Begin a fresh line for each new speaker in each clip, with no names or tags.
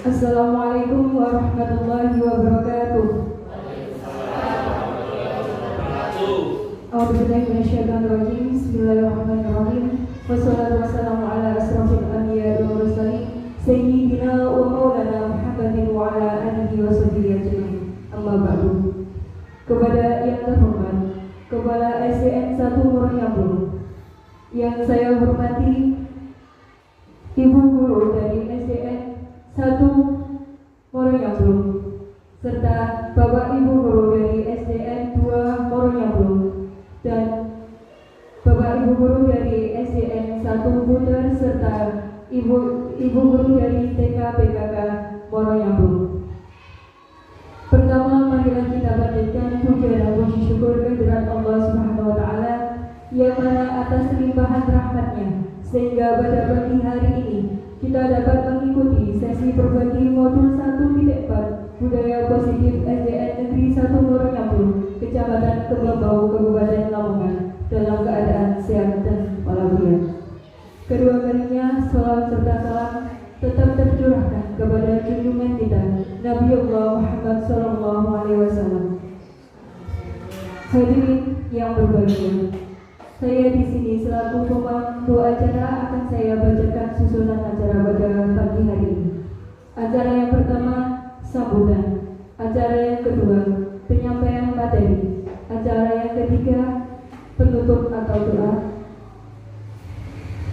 Assalamualaikum warahmatullahi wabarakatuh. A'udzubillahi minasyaitonir rajim. Bismillahirrahmanirrahim. Wassalatu wassalamu ala asrofil anbiya'i wal mursalin sayyidina wa maulana Muhammadin wa ala alihi wa sahbihi ajma'in. Amma ba'du. Kepada yang terhormat Kepala SDN 1 Muaranyambung, yang saya hormati Ibu Guru dari SDN 1 Muaranyambung, serta Bapak Ibu Guru dari SDN 2 Muaranyambung, dan Bapak Ibu Guru dari SDN 1 Buter, serta Ibu Guru dari TK PKK Muaranyambung. Pertama, marilah kita panjatkan puja dan puji syukur kehadirat Allah Subhanahu wa Ta'ala, yang mana atas limpahan rahmatnya sehingga pada pagi hari ini kita dapat mengikuti sesi berbagi modul 1.4 Budaya Positif SDN Negeri 1 Muaranyambung, Kecamatan Kembang-Bau, Kabupaten Lamongan, dalam keadaan sehat dan walafiat. Kedua kalinya, salam serta salam tetap tercurahkan kepada junjungan kita Nabiullah Muhammad SAW. Hadirin yang berbahagia, saya di sini selaku pemandu acara akan saya bacakan susunan acara pada pagi hari ini. Acara yang pertama, sambutan. Acara yang kedua, penyampaian materi. Acara yang ketiga, penutup atau doa.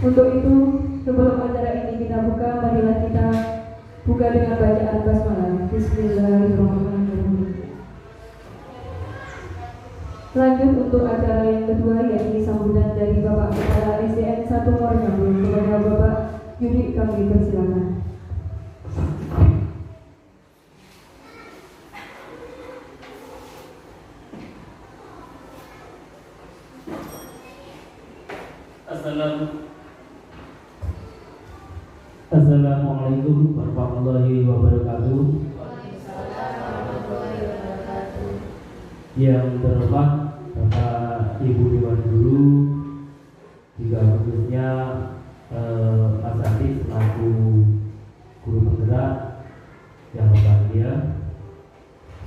Untuk itu, sebelum acara ini kita buka, marilah kita buka dengan bacaan basmalah. Bismillahirrahmanirrahim. Lanjut untuk acara yang kedua, yakni sambutan dari Bapak Kepala SDN 1 Muaranyambung. Kepada Bapak Yudi kami persilakan.
Assalamualaikum warahmatullahi wabarakatuh. Yang terhormat Bapak Ibu Dewan Guru, juga khususnya Asatidz selaku guru penggerak yang berbahagia.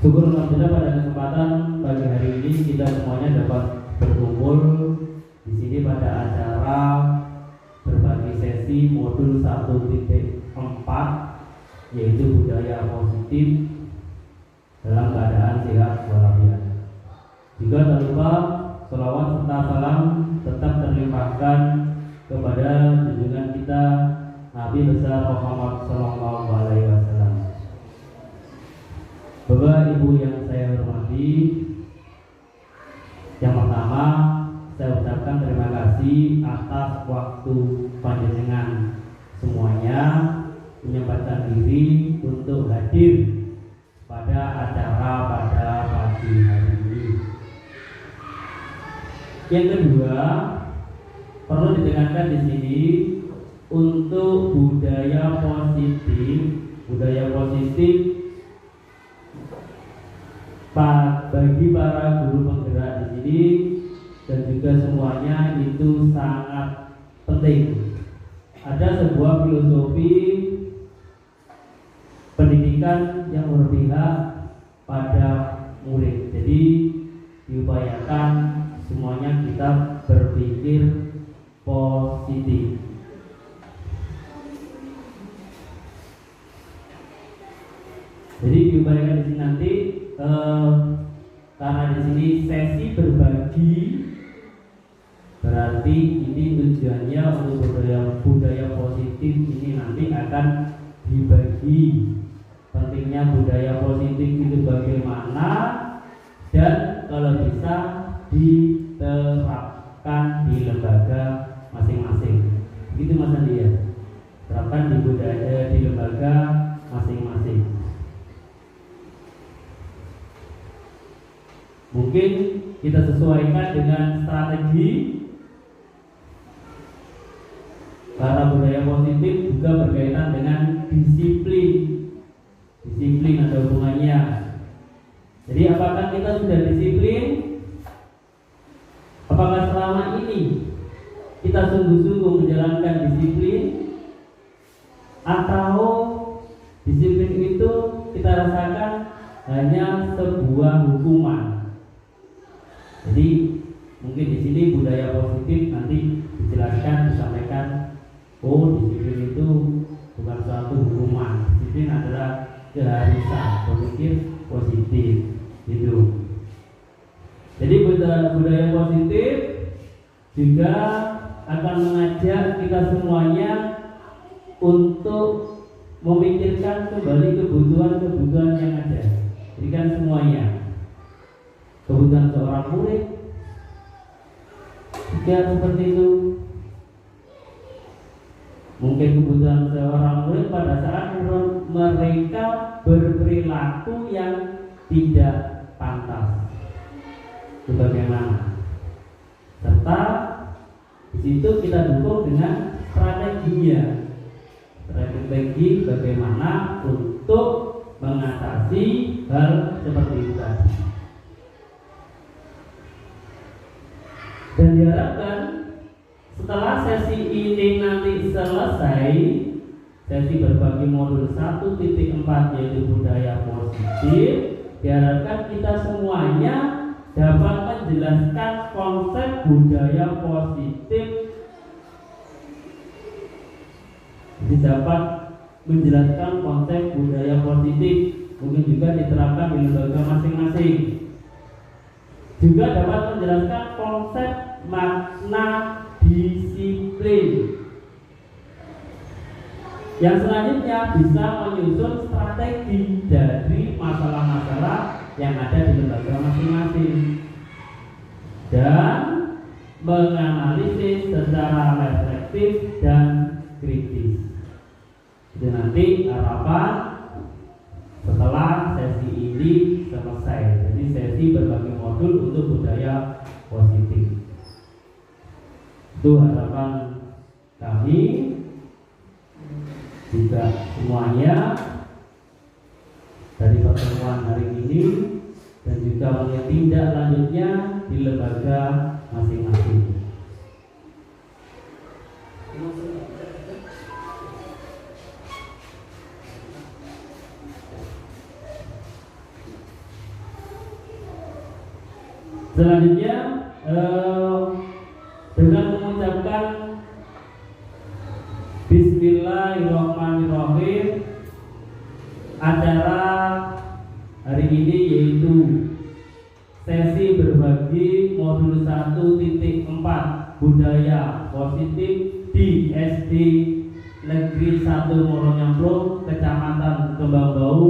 Syukur alhamdulillah pada kesempatan pagi hari ini kita semuanya dapat berkumpul di sini pada acara berbagi sesi modul 1.4, yaitu budaya positif dalam keadaan sehat walafiat. Juga tak lupa selawat serta salam tetap terlimpahkan kepada junjungan kita Nabi besar Muhammad SAW. Bapak Ibu yang saya hormati, yang pertama saya ucapkan terima kasih atas waktu panjenengan semuanya menyempatkan diri untuk hadir pada acara pada pagi hari ini. Yang kedua, perlu ditekankan di sini untuk budaya positif bagi para guru penggerak di sini dan juga semuanya itu sangat penting. Ada sebuah filosofi pendidikan yang berpihak pada murid. Jadi diupayakan semuanya kita berpikir positif. Jadi diupayakan di sini nanti karena di sini sesi berbagi, berarti ini tujuannya untuk budaya positif ini nanti akan dibagi. Pentingnya budaya positif itu bagaimana, dan kalau bisa diterapkan di lembaga masing-masing. Begitu Mas Andi ya. Terapkan di lembaga masing-masing. Mungkin kita sesuaikan dengan strategi, karena budaya positif juga berkaitan dengan disiplin. Disiplin ada hubungannya. Jadi apakah kita sudah disiplin? Apakah selama ini kita sungguh-sungguh menjalankan disiplin, atau disiplin rasakan hanya sebuah hukuman. Jadi mungkin di sini budaya positif nanti dijelaskan, disampaikan, oh disiplin itu bukan suatu hukuman, disiplin adalah keharusan berpikir positif gitu. Jadi budaya positif juga akan mengajak kita semuanya untuk memikirkan kembali kebutuhan-kebutuhan yang ada. Jadi kan semuanya, kebutuhan seorang murid juga seperti itu. Mungkin kebutuhan seorang murid pada saat mereka berperilaku yang tidak pantas, itu bagaimana? Serta di situ kita dukung dengan strateginya, strategi bagaimana untuk mengatasi hal seperti itu tadi. Dan diharapkan setelah sesi ini nanti selesai, sesi berbagi modul 1.4 yaitu budaya positif, diharapkan kita semuanya dapat menjelaskan konsep budaya positif, dapat menjelaskan konsep budaya positif, mungkin juga diterapkan di lembaga masing-masing. Juga dapat menjelaskan konsep makna disiplin. Yang selanjutnya bisa menyusun strategi dari masalah-masalah yang ada di lembaga masing-masing dan menganalisis secara reflektif dan kritis. Itu nanti harapan setelah sesi ini selesai. Jadi sesi berbagi modul untuk budaya positif. Itu harapan kami juga semuanya dari pertemuan hari ini dan juga melihat tindak lanjutnya di lembaga masing-masing. Selanjutnya dengan mengucapkan Bismillahirrahmanirrahim, acara hari ini yaitu sesi berbagi modul 1.4 budaya positif di SD Negeri 1 Moronyamplung, Kecamatan Kembangbau,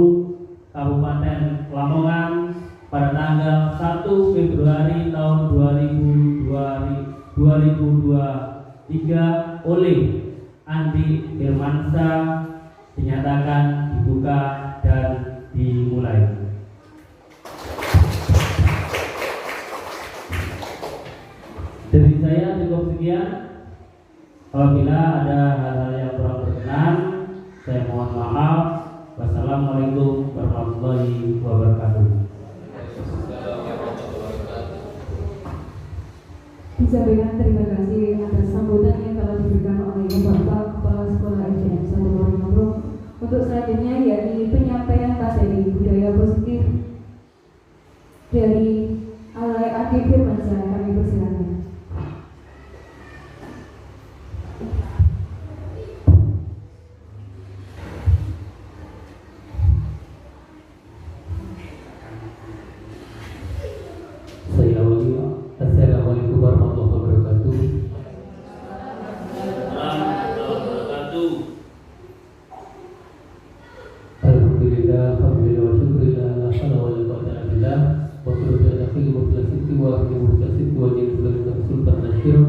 Kabupaten Lamongan pada tanggal 1 Februari tahun 2023 oleh Andi Firmansyah, dinyatakan dibuka dan dimulai. Dari saya cukup sekian. Apabila ada hal-hal yang kurang berkenan, saya mohon maaf. Wassalamualaikum warahmatullahi wabarakatuh.
Disampaikan terima kasih atas sambutan yang telah diberikan oleh Bapak Kepala Sekolah SDN 1 Moronyamplung. Untuk selanjutnya yakni penyampaian materi budaya positif dari Alay Adi Firmansyah, kami persilakan.
Assalamualaikum warahmatullahi wabarakatuh. Alhamdulillah, alhamdulillah wa syukurillah, la hawla wa la quwwata illa billah. Wa sallallahu ala sayyidina Muhammadin wa alihi wa sahbihi wa sallam sultan nasyir.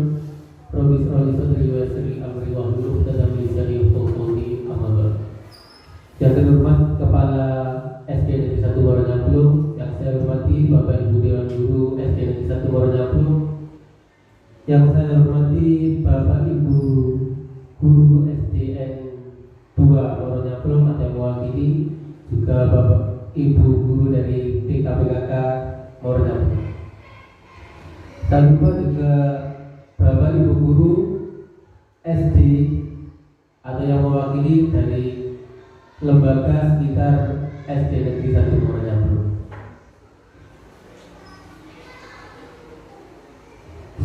Rabbi israh li sadri wa yassir li amri wa hlul 'uqdatam min lisani yafqahu qawli. Amma ba'd. Yang terhormat Kepala SD Negeri 1 Moronyamplung, yang saya hormati Bapak Ibu Dewan Guru SD Negeri 1 Moronyamplung, yang saya hormati Bapak Ibu Guru SDN 2 Moronyamplung, ada mewakili juga Bapak Ibu Guru dari TKPKK Moronyamplung. Dan juga Bapak Ibu Guru SD atau yang mewakili dari lembaga sekitar SD Negeri 1 Muarajambo.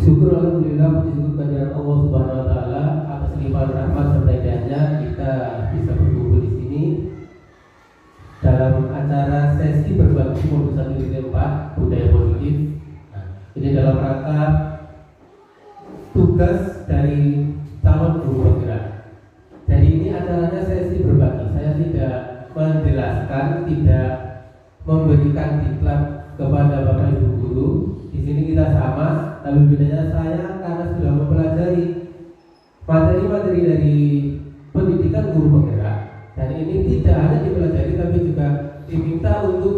Syukur alhamdulillah, puji syukur kehadirat Allah Subhanahu wa taala atas limpahan rahmat serta hidayahnya kita bisa berkumpul di sini dalam acara sesi berbagi modul 1.4 budaya positif. Nah, ini dalam rangka tugas dari calon guru penggerak. Jadi ini acaranya sesi berbagi. Saya tidak menjelaskan, tidak memberikan diklat kepada Bapak Ibu guru. Di sini kita sama, tapi bedanya saya karena sudah mempelajari materi-materi dari pendidikan guru penggerak, dan ini tidak hanya dipelajari tapi juga diminta untuk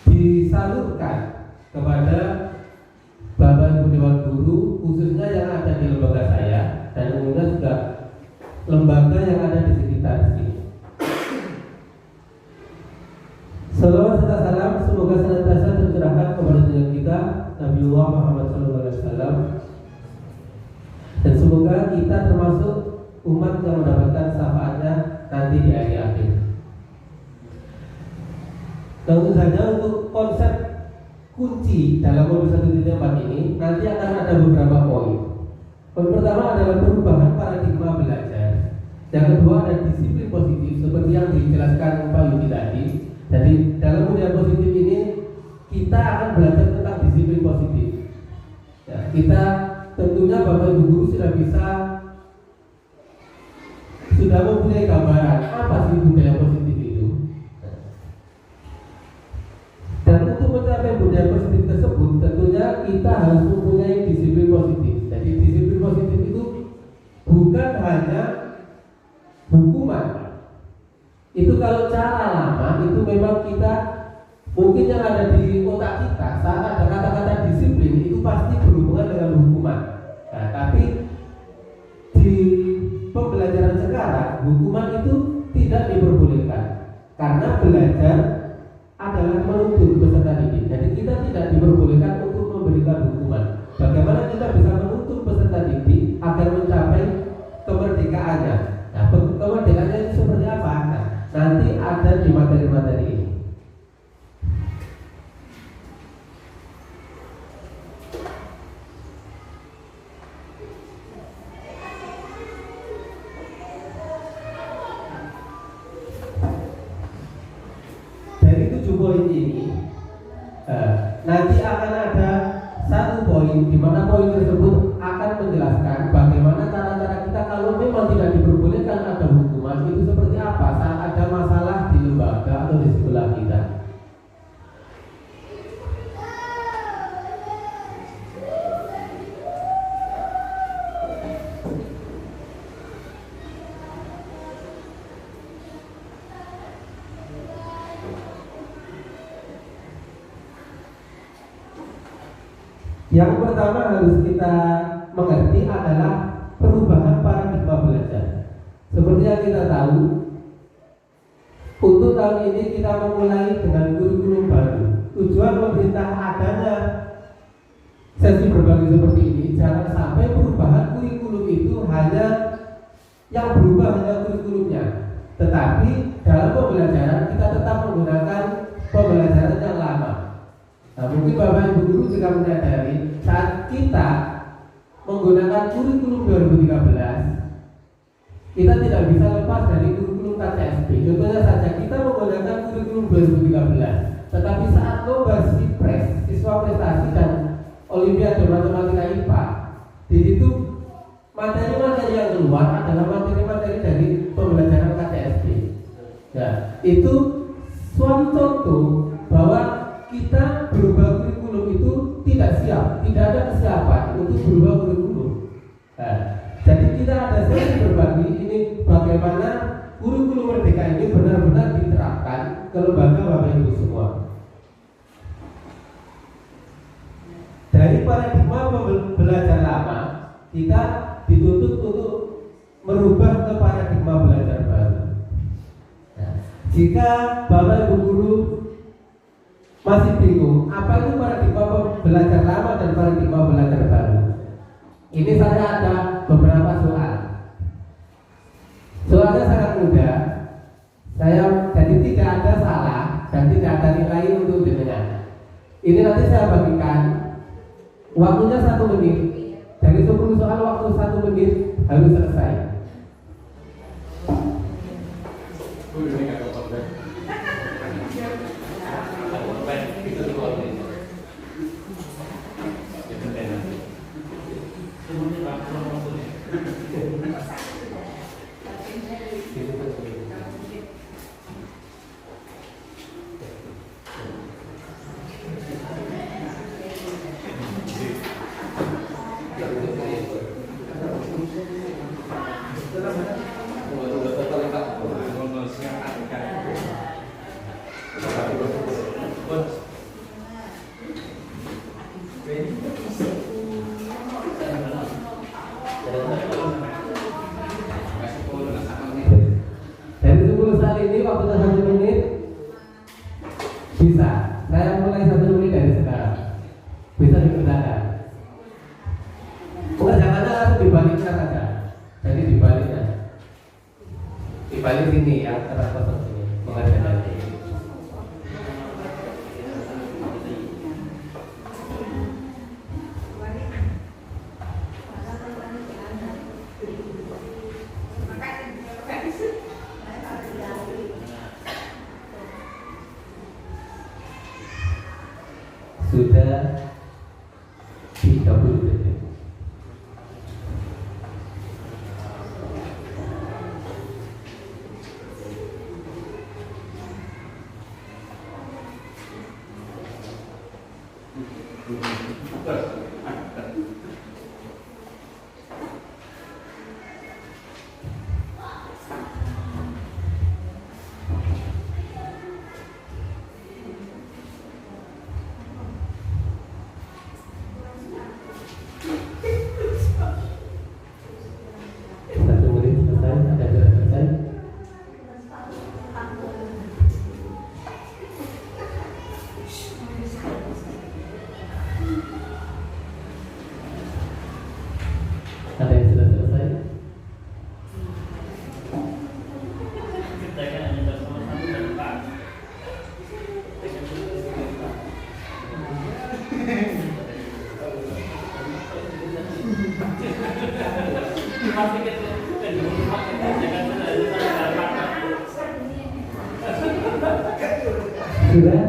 disalurkan kepada Bapak Ibu Dewan Guru, khususnya yang ada di lembaga saya dan umumnya juga lembaga yang ada di sekitar sini. Salawat serta salam semoga senantiasa tercurahkan kepada junjungan kita Nabiullah Muhammad SAW, dan semoga kita termasuk umat yang mendapatkan syafaatnya nanti di hari akhir. Dan tentu saja untuk konsep kunci dalam modul 1.4 ini nanti akan ada beberapa poin. Poin pertama adalah perubahan paradigma belajar. Yang kedua ada disiplin positif seperti yang dijelaskan Pak Yudi tadi. Jadi dalam budaya positif ini kita akan belajar tentang disiplin positif. Ya, kita tentunya Bapak Ibu guru sudah mempunyai gambaran apa sih budaya positif itu. Dan untuk mencapai budaya positif tersebut tentunya kita harus mempunyai disiplin positif. Jadi disiplin positif itu bukan hanya hukuman. Itu kalau cara lama itu memang kita mungkin yang ada di otak kita saat ada kata-kata disiplin itu pasti berhubungan dengan hukuman. Nah, tapi di pembelajaran sekarang hukuman itu tidak diperbolehkan karena belajar adalah menuntun peserta didik. Jadi kita tidak diperbolehkan untuk memberikan hukuman. Bagaimana kita bisa menuntun peserta didik agar mencapai kemerdekaannya? Nah, kemerdekaannya itu seperti apa? Nah, nanti ada di materi-materi ini. Dari 7 poin ini, nanti akan ada satu poin di mana poin tersebut akan menjelaskan bagaimana cara-cara kita kalau memang tidak diperbolehkan ada hukuman itu seperti apa saat ada masalah di lembaga atau di sekolah kita. Yang pertama harus kita mengerti adalah perubahan paradigma belajar. Seperti yang kita tahu, untuk tahun ini kita memulai dengan kurikulum baru. Tujuan pemerintah adanya sesi berbagi seperti ini jangan sampai perubahan kurikulum itu hanya yang berubah hanya kurikulumnya, tetapi dalam pembelajaran kita tetap menggunakan pembelajaran yang lama. Nah, mungkin Bapak Ibu guru juga menyadari saat kita menggunakan kurikulum 2013, kita tidak bisa lepas dari kurikulum KCSP. Contohnya saja kita menggunakan kurikulum 2013, tetapi saat lomba SIPRES, siswa prestasi dan Olimpiade Matematika IPA, di situ materi-materi yang keluar adalah materi-materi dari pembelajaran KCSP. Nah, itu suatu contoh bahwa kita berubah kurikulum itu tidak siap, tidak ada kesiapan untuk berubah kurikulum. Nah, jadi kita ada sesi berbagi ini bagaimana kurikulum merdeka ini benar-benar diterapkan ke lembaga Bapak Ibu semua. Dari paradigma belajar lama, kita dituntut untuk merubah ke paradigma belajar baru. Nah, jika Bapak Ibu guru masih bingung apa itu paradigma belajar lama dan paradigma belajar baru, ini saya ada beberapa soal. Soalnya sangat mudah. dan tidak ada nilai untuk jenengan. Ini nanti saya bagikan waktunya 1 menit. Dari 10 soal waktu 1 menit harus selesai. Dari 10 soal ini waktunya 1 menit. Bisa. Saya mulai 1 menit dari sekarang. Bisa dikerjakan. Pengerjaannya harus dibaliknya saja. Jadi dibaliknya. Dibalik sini yang terang kosong sini. Pengerjaan ini. Sudah 30 detik. Ada yang sudah selesai? Sudah?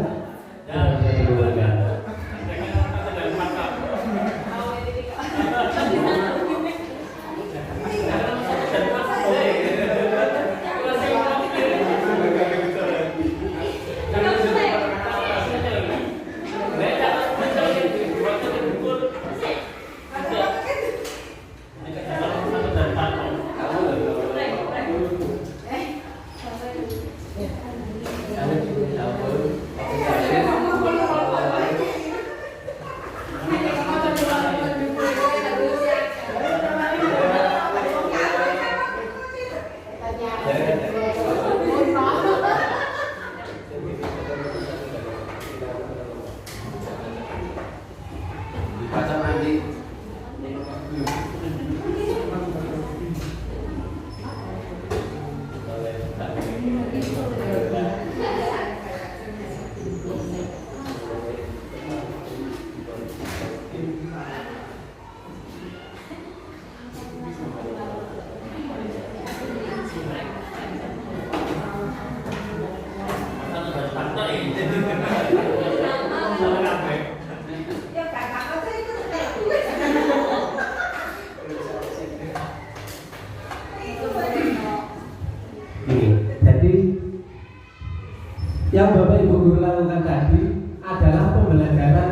Yang Bapak Ibu Guru lakukan tadi adalah pembelajaran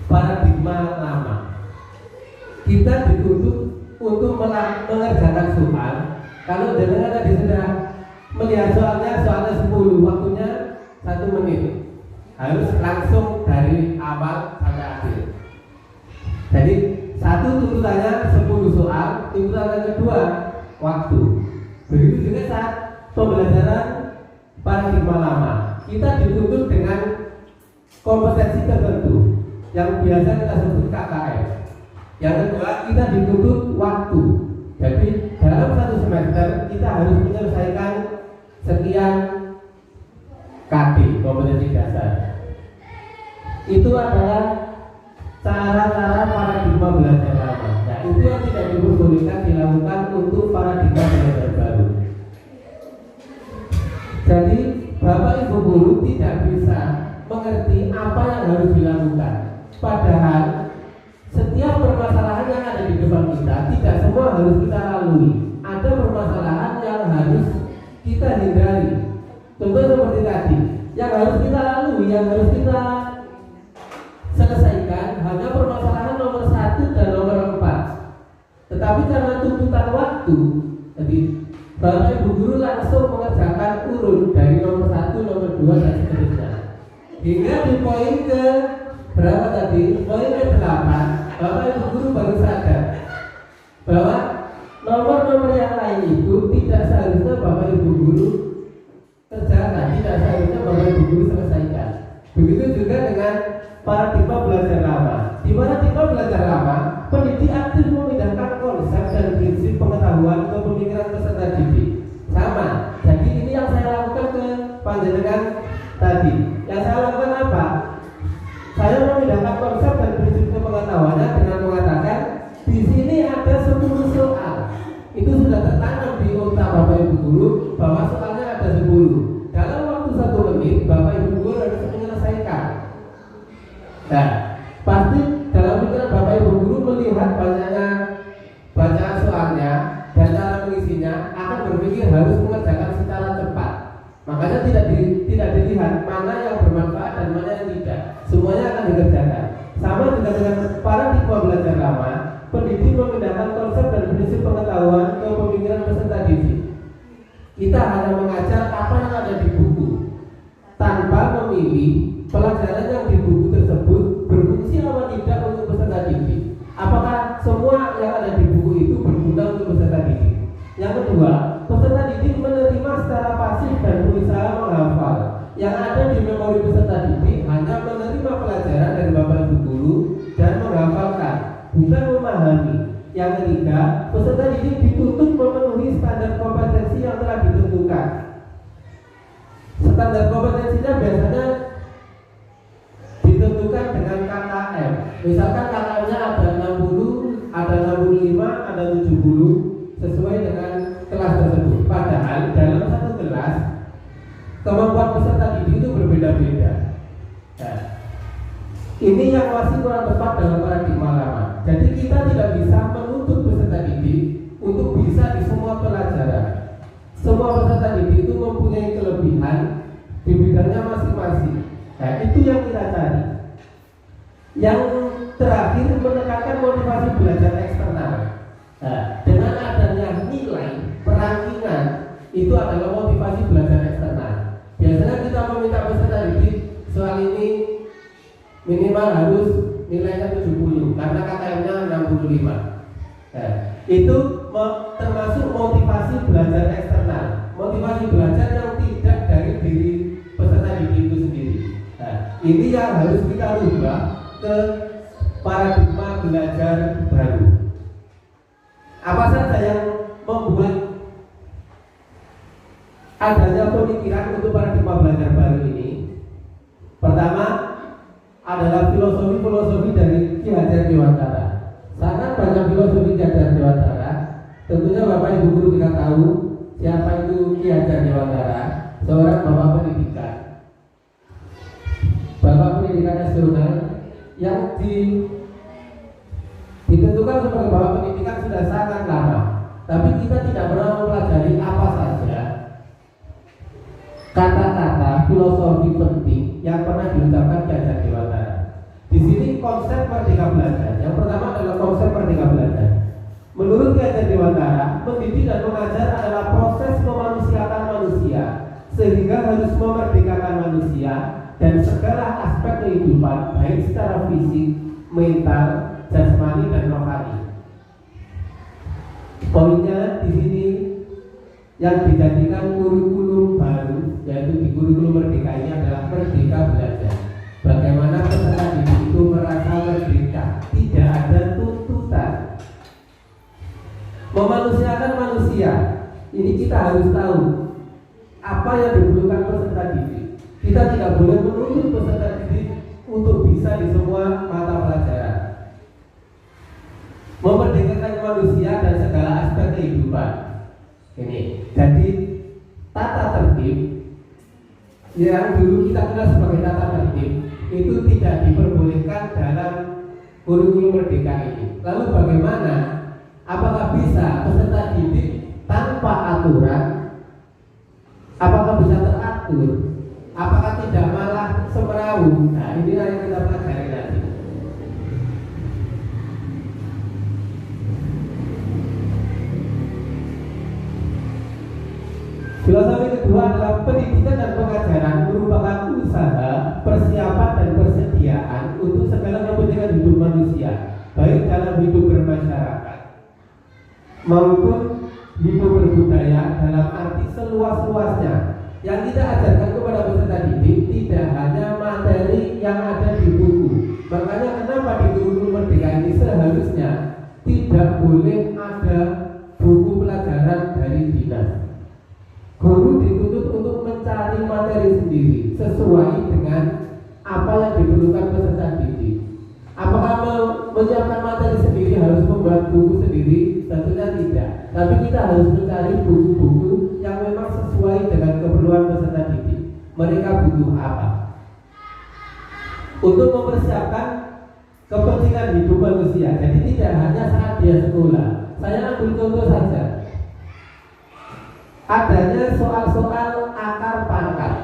paradigma lama. Kita dituntut untuk mengerjakan soal. Kalau jenengan tadi sudah melihat soalnya 10, waktunya 1 menit. Harus langsung dari awal sampai akhir. Jadi satu tuntutannya 10 soal, tuntutan yang kedua waktu. Begitu juga saat pembelajaran paradigma lama, kita dituntut dengan kompetensi tertentu yang biasa kita sebut KKM. Yang kedua, kita dituntut waktu. Jadi dalam 1 semester kita harus menyelesaikan sekian kompetensi dasar. Itu adalah cara-cara paradigma belajar lama. Nah, itu yang tidak diperbolehkan dilakukan untuk paradigma belajar baru. Jadi Bapak Ibu guru tidak bisa mengerti apa yang harus dilakukan. Padahal setiap permasalahan yang ada di depan kita tidak semua harus kita lalui. Ada permasalahan yang harus kita hindari. Contoh seperti tadi, yang harus kita lalui, yang harus kita selesaikan hanya permasalahan nomor 1 dan nomor 4. Tetapi karena tuntutan waktu, jadi Bapak Ibu guru langsung mengerjakan urut dari nomor 1, nomor 2 dan seterusnya. Hingga di poin ke berapa tadi? Poin ke 8, Bapak Ibu guru baru sadar bahwa nomor-nomor yang lain itu tidak seharusnya Bapak Ibu guru kerjakan, tidak seharusnya Bapak Ibu guru selesaikan. Begitu juga dengan paradigma belajar lama. Di paradigma belajar lama, pendidik aktif memindahkan konsep dan prinsip pengetahuan ke pemikiran peserta didik. Sama. Jadi ini yang saya lakukan ke panjenengan tadi. Yang saya lakukan apa? Saya memindahkan konsep dan prinsip pengetahuannya dengan mengatakan di sini ada 10 soal. Itu sudah tertanam di otak Bapak Ibu guru bahwa soalnya ada 10. Dalam waktu 1 menit Bapak Ibu guru harus menyelesaikan. Nah, pasti dalam pikiran Bapak Ibu guru melihat banyaknya bacaan soalnya dan cara mengisinya akan berpikir harus mengerjakan secara cepat. Makanya tidak dilihat mana yang bermanfaat dan mana yang tidak. Semuanya akan dikerjakan. Sama juga dengan paradigma belajar lama, pendidik memindahkan konsep dan prinsip pengetahuan ke pemikiran peserta didik. Kita hanya mengajar apa yang ada di buku tanpa memilih pelajaran yang di buku tersebut berfungsi apa tidak untuk peserta didik. Apakah semua yang ada di buku itu berguna untuk peserta didik? Yang kedua, peserta didik menerima secara pasif dan berusaha menghafal. Yang ada di memori peserta didik hanya menerima pelajaran dari Bapak Ibu guru dan menghafalkan, bukan memahami. Yang ketiga, peserta didik dituntut memenuhi standar kompetensi yang telah ditentukan. Standar kompetensinya biasanya ditentukan dengan KKM. Misalkan KKM-nya ada 60, ada 65, ada 70 sesuai dengan kelas tersebut. Padahal dalam satu kelas kemampuan peserta didik itu berbeda-beda. Nah, ini yang masih kurang tepat dalam paradigma lama. Jadi kita tidak bisa menuntut peserta didik untuk bisa di semua pelajaran. Semua peserta didik itu mempunyai kelebihan di bidangnya masing-masing. Nah, itu yang kita cari. Yang terakhir, menekankan motivasi belajar eksternal. Nah, dengan adanya nilai perankingan itu adalah motivasi belajar eksternal. Biasanya kita meminta peserta didik soal ini minimal harus nilainya 70 karena KKM-nya 65. Nah, itu termasuk motivasi belajar eksternal, motivasi belajar yang tidak dari diri peserta didik itu sendiri. Nah, ini yang harus kita rubah ke paradigma belajar baru. Apa saja yang membuat adanya pemikiran untuk paradigma belajar baru ini? Pertama adalah filosofi dari Ki Hajar Dewantara. Sangat banyak filosofi Ki Hajar Dewantara. Tentunya Bapak Ibu guru tidak tahu siapa itu Ki Hajar Dewantara, seorang bapak pendidikan. Bapak pendidikan nasional yang ditentukan sebagai bapak pendidikan sudah sangat lama. Tapi kita tidak pernah mempelajari apa saja kata-kata filosofi penting yang pernah diucapkan Ki Hajar Dewantara. Di sini konsep merdeka belajar. Yang pertama adalah konsep merdeka belajar. Menurut Ki Hajar Dewantara, mendidik dan mengajar adalah proses memanusiakan manusia, sehingga harus memerdekakan manusia dan segala aspek kehidupan, baik secara fisik, mental, jasmani dan rohani. Poinnya di sini yang dijadikan kurikulum baru, yaitu di kurikulum merdeka ini adalah merdeka belajar. Bagaimana peserta didik itu merasa merdeka, tidak ada tuntutan. Memanusiakan manusia, ini kita harus tahu apa yang dibutuhkan peserta didik. Kita tidak boleh menuntut peserta didik untuk bisa di semua mata pelajaran. Memerdekakan manusia dan segala aspek kehidupan. Ini, jadi tata tertib yang dulu kita kenal sebagai tata tertib itu tidak diperbolehkan dalam kurikulum merdeka ini. Lalu bagaimana? Apakah bisa peserta didik tanpa aturan? Apakah bisa teratur? Apakah tidak malah semeraut? Nah, inilah yang kita pelajari nanti. Filosofi kedua adalah pendidikan dan pengajaran merupakan usaha, persiapan dan persediaan untuk segala kepentingan hidup manusia, baik dalam hidup bermasyarakat maupun hidup berbudaya dalam arti seluas-luasnya. Yang kita ajarkan kepada peserta didik tidak hanya materi yang ada di buku. Makanya kenapa di kurikulum merdeka ini seharusnya tidak boleh ada buku pelajaran dari dinas. Guru dituntut untuk mencari materi sendiri sesuai dengan apa yang diperlukan peserta didik. Apakah menyiapkan materi sendiri harus membuat buku sendiri? Tentunya tidak. Tapi kita harus mencari buku-buku yang memang sesuai dengan keperluan peserta didik. Mereka butuh apa? Untuk mempersiapkan kepentingan hidup manusia. Jadi tidak hanya saat dia sekolah. Saya ambil contoh saja. Adanya soal-soal akar pangkat.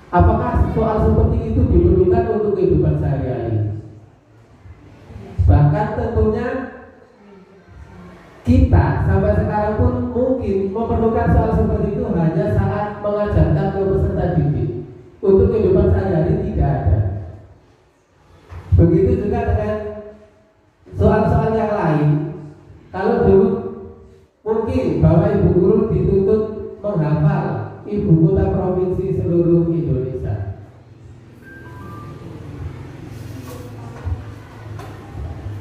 Apakah soal seperti itu diperlukan untuk kehidupan sehari-hari? Bahkan tentunya kita sampai sekarang pun mungkin memerlukan soal seperti itu hanya saat mengajarkan ke peserta didik. Untuk kehidupan sehari-hari tidak ada. Begitu juga dengan soal-soal yang lain. Kalau dulu mungkin Bapak Ibu guru dituntut menghafal ibu kota provinsi seluruh Indonesia.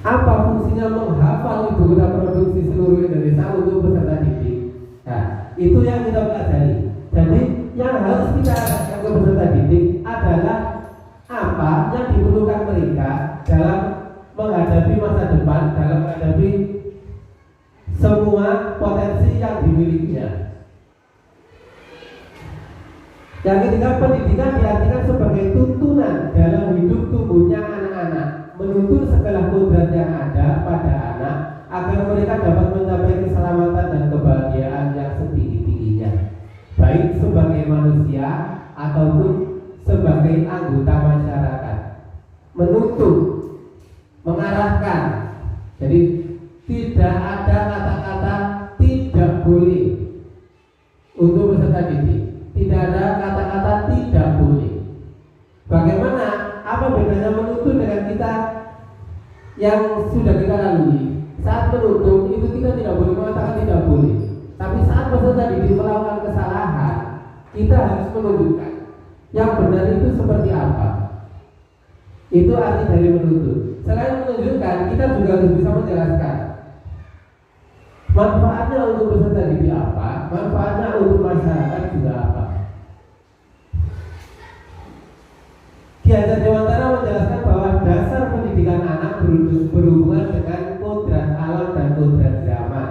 Apa fungsinya menghafal ibu kota provinsi seluruh Indonesia untuk peserta didik? Nah, itu yang kita pelajari. Jadi yang harus kita ajarkan ke peserta didik adalah apa yang diperlukan mereka dalam menghadapi masa depan, dalam menghadapi semua potensi yang dimilikinya. Yang ketiga, pendidikan diartikan sebagai tuntunan dalam hidup tumbuhnya anak-anak, menuntun segala kodrat yang ada pada anak agar mereka dapat mencapai keselamatan dan kebahagiaan yang setinggi-tingginya, baik sebagai manusia ataupun sebagai anggota masyarakat. Menuntun, mengarahkan. Jadi tidak ada kata-kata tidak boleh untuk peserta didik. Tidak ada kata-kata tidak boleh. Bagaimana? Apa bedanya menuntun dengan kita yang sudah kita lalui? Saat menuntun itu kita tidak boleh mengatakan tidak boleh. Tapi saat peserta didik melakukan kesalahan, kita harus menunjukkan yang benar itu seperti apa. Itu arti dari menuntun. Selain menunjukkan, kita juga harus bisa menjelaskan manfaatnya untuk peserta didik apa, manfaatnya untuk masyarakat juga apa. Ki Hajar Dewantara menjelaskan bahwa dasar pendidikan anak berhubungan dengan kodrat alam dan kodrat zaman.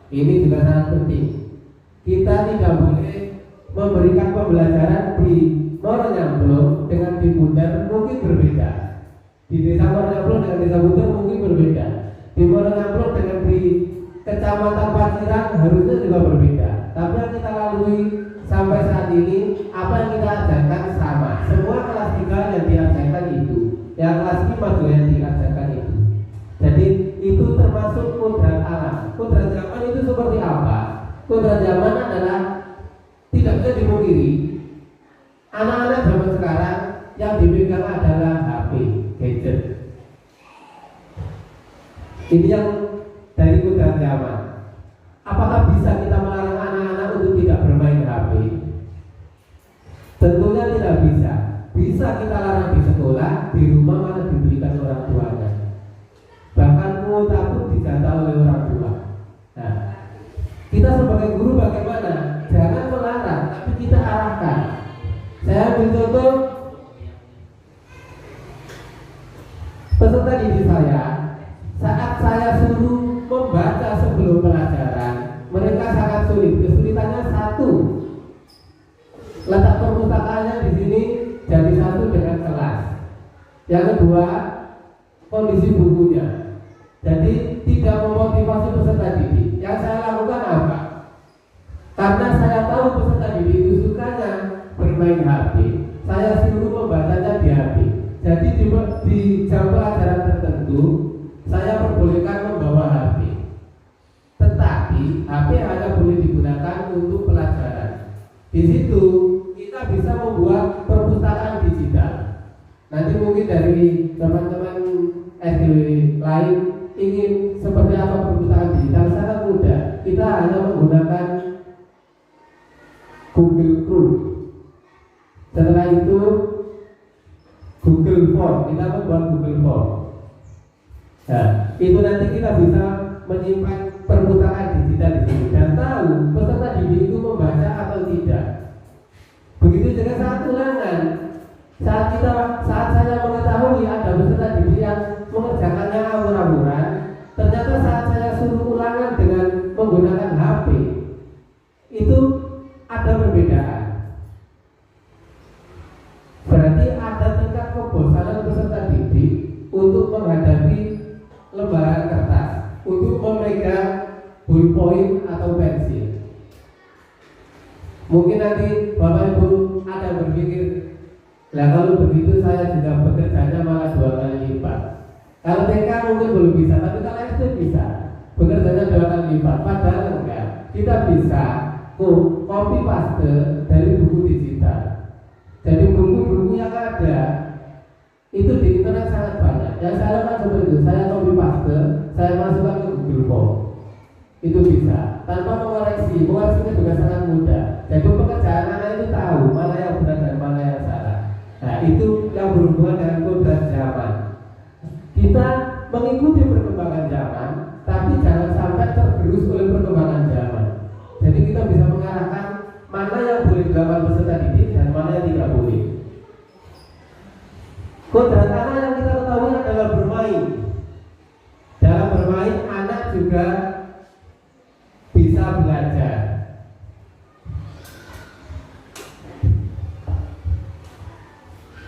Ini juga sangat penting. Kita tidak boleh memberikan pembelajaran di Moronyamplo dengan di Bundar mungkin berbeda. Di desa Moronyamplo dengan desa Bundar mungkin berbeda. Di Moronyamplo dengan di Kecamatan Paciran harusnya juga berbeda. Tapi yang kita lalui sampai saat ini, apa yang kita ajarkan sama. Semua kelas 3 yang diajarkan itu, yang kelas 5 juga yang diajarkan itu. Jadi itu termasuk kodrat alam. Kodrat zaman itu seperti apa? Kodrat zaman adalah tidak bisa dipungkiri. Anak-anak zaman sekarang yang dipegang adalah HP, gadget. Ini yang dari kodrat zaman. Apakah bisa kita melarang anak-anak untuk tidak bermain HP? Tentunya tidak bisa. Bisa kita larang di sekolah, di rumah malah dibelikan orang tuanya. Bahkan kuota pun dijatah oleh orang tua. Nah, kita sebagai guru bagaimana? Jangan melarang, tapi kita arahkan saya suruh membaca sebelum pelajaran, mereka sangat sulit. Kesulitannya satu, letak perpustakaannya di sini jadi satu dengan kelas. Yang kedua, kondisi bukunya. Jadi tidak memotivasi peserta didik. Yang saya lakukan apa? Karena saya tahu peserta didik itu sukanya bermain HP, saya suruh membacanya di HP. Jadi di jam pelajaran tertentu saya perbolehkan membawa HP. Tetapi HP hanya boleh digunakan untuk pelajaran. Di situ kita bisa membuat perpustakaan digital. Nanti mungkin dari teman-teman SDW lain ingin seperti apa perpustakaan digital, sangat mudah. Kita hanya menggunakan Google Chrome. Setelah itu Google Form, kita membuat Google Form. Nah, itu nanti kita bisa menyimpan perpustakaan digital di sini dan tahu peserta didik itu membaca atau tidak. Begitu juga saat ulangan. Saat saya mengetahui ada peserta didik yang mengerjakannya awur-awuran, ternyata saat saya suruh ulangan dengan menggunakan HP, itu ada perbedaan. Berarti ada tingkat kebosanan peserta didik untuk menghadapi lembaran kertas, untuk memegang ballpoint atau pensil. Mungkin nanti Bapak Ibu ada berpikir, lah kalau begitu saya juga bekerjanya malah 2 kali lipat. Kalau TK mungkin belum bisa, tapi kalau SD bisa bekerjanya 2 kali lipat. Padahal enggak, kita bisa copy paste dari buku digital. Jadi buku-buku yang ada itu di internet sangat banyak. Yang saya lakukan seperti itu, saya copy paste, saya masukkan ke Google Form. Itu bisa tanpa mengoreksi. Mengoreksinya juga sangat mudah. Jadi pekerjaan anak itu tahu mana yang benar dan mana yang salah. Nah, itu yang berhubungan dengan kodrat zaman. Kita mengikuti perkembangan zaman, tapi jangan sampai tergerus oleh perkembangan zaman. Jadi kita bisa mengarahkan mana yang boleh dilakukan peserta didik dan mana yang tidak boleh. Kodrat anak yang kita ketahui adalah bermain. Dalam bermain, anak juga bisa belajar.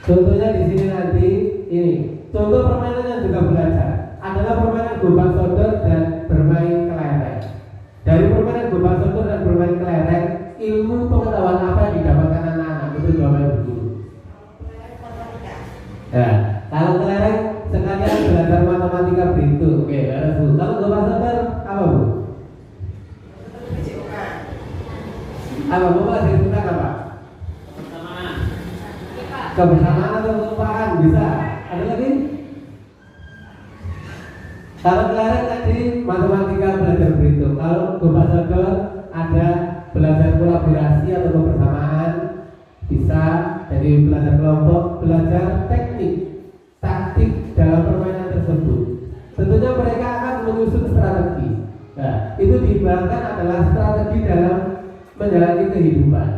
Contohnya di sini nanti ini. Contoh permainan yang juga belajar adalah permainan gobang sodor dan bermain kelereng. Dari permainan gobang sodor dan bermain kelereng, ilmu pengetahuan apa yang didapatkan anak-anak itu Bapak Ibu? Nah, kalau kelereng sekalian belajar matematika berhitung. Oke, harus Bu. Kalau gobang sodor apa Bu? Apa Bu? Masih tentang apa? Kebersamaan atau kelupaan bisa. Ada lagi? Kalau kelereng tadi matematika belajar berhitung. Kalau gobang sodor ada belajar kolaborasi atau kebersamaan, bisa. Jadi belajar kelompok, belajar teknik, taktik dalam permainan tersebut. Tentunya mereka akan menyusun strategi. Nah, itu diibaratkan adalah strategi dalam menjalani kehidupan.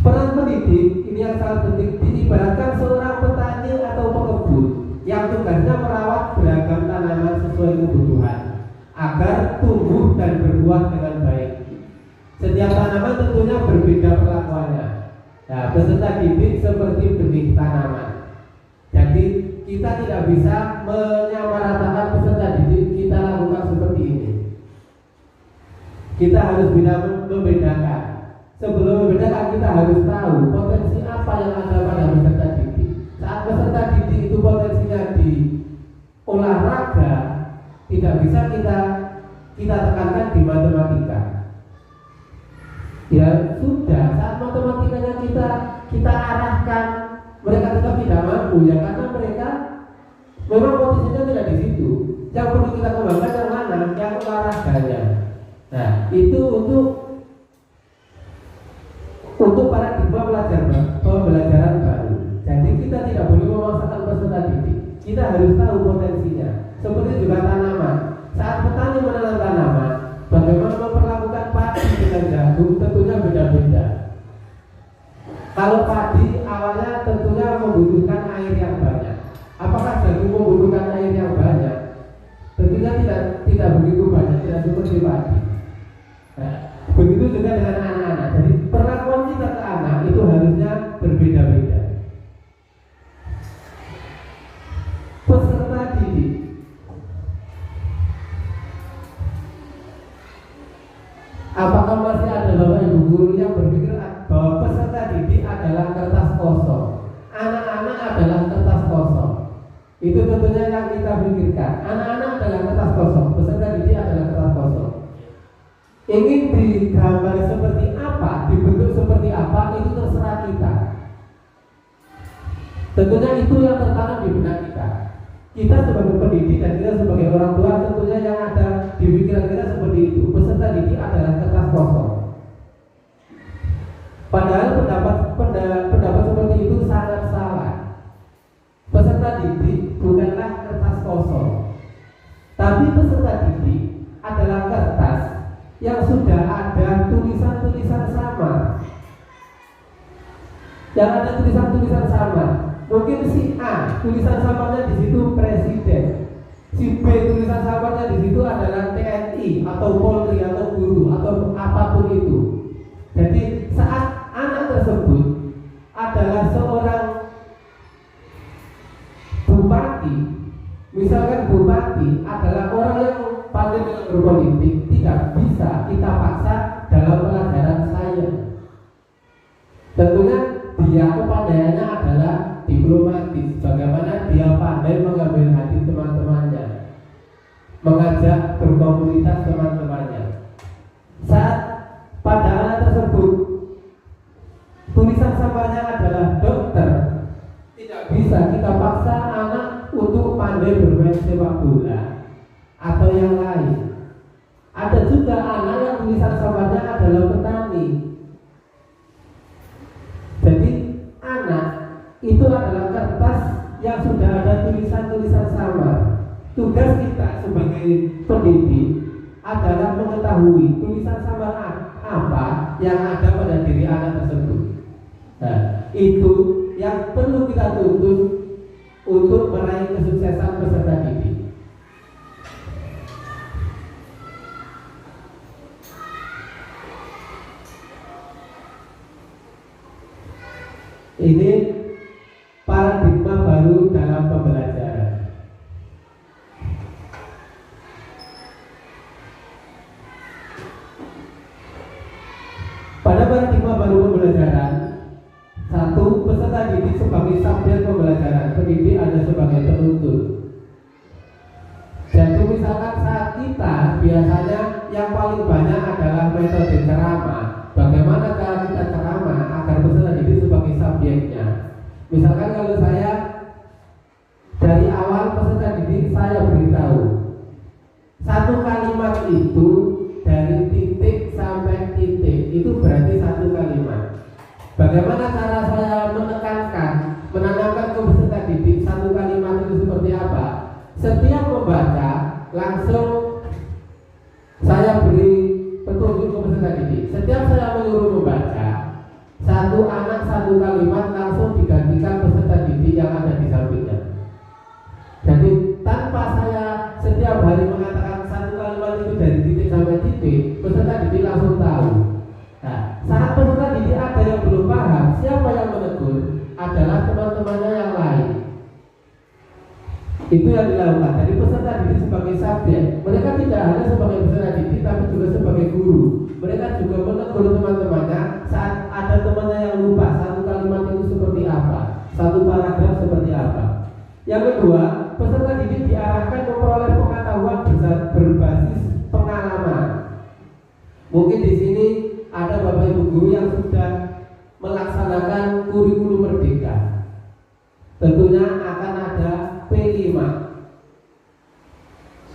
Peran pendidik ini yang sangat penting, diibaratkan seorang petani atau pekebun yang tugasnya merawat beragam tanaman sesuai kebutuhan agar tumbuh dan berbuah dengan baik. Setiap tanaman tentunya berbeda perlakuannya. Nah, peserta didik seperti benih tanaman. Jadi kita tidak bisa menyamaratakan peserta didik, kita lakukan seperti ini. Kita harus bisa membedakan. Sebelum membedakan, kita harus tahu potensi apa yang ada pada peserta didik. Saat peserta didik itu potensinya di olahraga, tidak bisa kita tekankan di matematika. Ya sudah, saat matematikanya kita arahkan, mereka tetap tidak mampu ya, karena mereka memang posisinya tidak di situ. Yang perlu kita kembangkan yang mana? Yang olahraganya. Nah, itu untuk paradigma pembelajaran baru. Jadi kita tidak boleh memaksakan peserta didik. Kita harus tahu potensinya. Seperti juga tanaman. Saat petani menanam tanaman, bagaimana memperlakukan padi dengan jagung tentunya beda-beda. Kalau padi awalnya tentunya membutuhkan air yang banyak. Apakah jagung membutuhkan air yang seperti padi. Nah, begitu juga dengan anak-anak. Jadi perlakuan kita ke anak itu harusnya berbeda-beda. Peserta didik, apakah masih ada bapak ibu guru yang berpikir bahwa peserta didik adalah kertas kosong, anak-anak adalah kertas kosong? Itu tentunya yang kita pikirkan. Anak-anak adalah kertas kosong, peserta didik adalah kertas kosong. Ingin digambar seperti apa, dibentuk seperti apa, itu terserah kita. Tentunya itu yang tertanam di benak kita. Kita sebagai pendidik dan kita sebagai orang tua, tentunya yang ada di pikiran kita seperti itu. Peserta didik adalah kertas kosong. Padahal pendapat seperti itu sangat salah. Peserta didik bukanlah kertas kosong, tapi peserta didik adalah kertas yang sudah ada tulisan-tulisan samar. Yang ada tulisan-tulisan samar. Mungkin si A tulisan samarnya di situ presiden, si B tulisan samarnya di situ adalah TNI atau Polri atau guru atau apapun itu. Jadi saat anak tersebut adalah seorang bupati, misalkan bupati adalah orang yang pandai dalam berpolitik, tidak bisa kita paksa dalam pelajaran sains. Tentunya dia kepandaiannya adalah diplomatis, bagaimana dia pandai mengambil hati teman-temannya, mengajak berkomunitas teman-temannya. Saat pada anak tersebut tulisan samarnya adalah dokter, tidak bisa kita paksa anak untuk pandai bermain sepak bola atau yang lain. Ada juga anak yang tulisan samarnya adalah petani. Jadi anak itu adalah kertas yang sudah ada tulisan-tulisan samar. Tugas kita sebagai pendidik adalah mengetahui tulisan samar apa yang ada pada diri anak tersebut. Nah, itu yang perlu kita tuntut untuk meraih kesuksesan peserta didik. Ini paradigma baru dalam pembelajaran. Pada paradigma baru pembelajaran, satu, peserta didik sebagai subjek pembelajaran, pendidik ada sebagai penuntut. Jadi misalkan saat kita biasanya yang paling banyak adalah metode ceramah. Bagaimana cara kita ceramah agar peserta didik sebagai subjeknya? Misalkan kalau saya dari awal peserta didik saya beritahu satu kalimat itu dari titik sampai titik itu berarti satu kalimat. Bagaimana cara saya menekankan, menanamkan ke peserta didik satu kalimat itu seperti apa? Setiap membaca langsung saya beri petunjuk ke peserta didik. Setiap saya menyuruh membaca, satu anak satu kalimat langsung digantikan peserta didik yang ada di sampingnya. Jadi tanpa saya setiap hari mengatakan satu kalimat itu dari titik sampai titik, peserta didik langsung tahu. Nah, saat peserta didik ada yang belum paham, siapa yang menegur? Adalah teman-temannya yang lain. Itu yang dilakukan. Jadi peserta didik sebagai subjek, mereka tidak hanya sebagai peserta didik, tapi juga sebagai guru. Mereka juga menegur teman-temannya saat ada temannya yang lupa satu kalimat itu seperti apa, satu paragraf seperti apa. Yang kedua, peserta didik diarahkan memperoleh pengetahuan berbasis pengalaman. Mungkin di sini ada bapak ibu guru yang sudah melaksanakan kurikulum merdeka. Tentunya akan ada P5.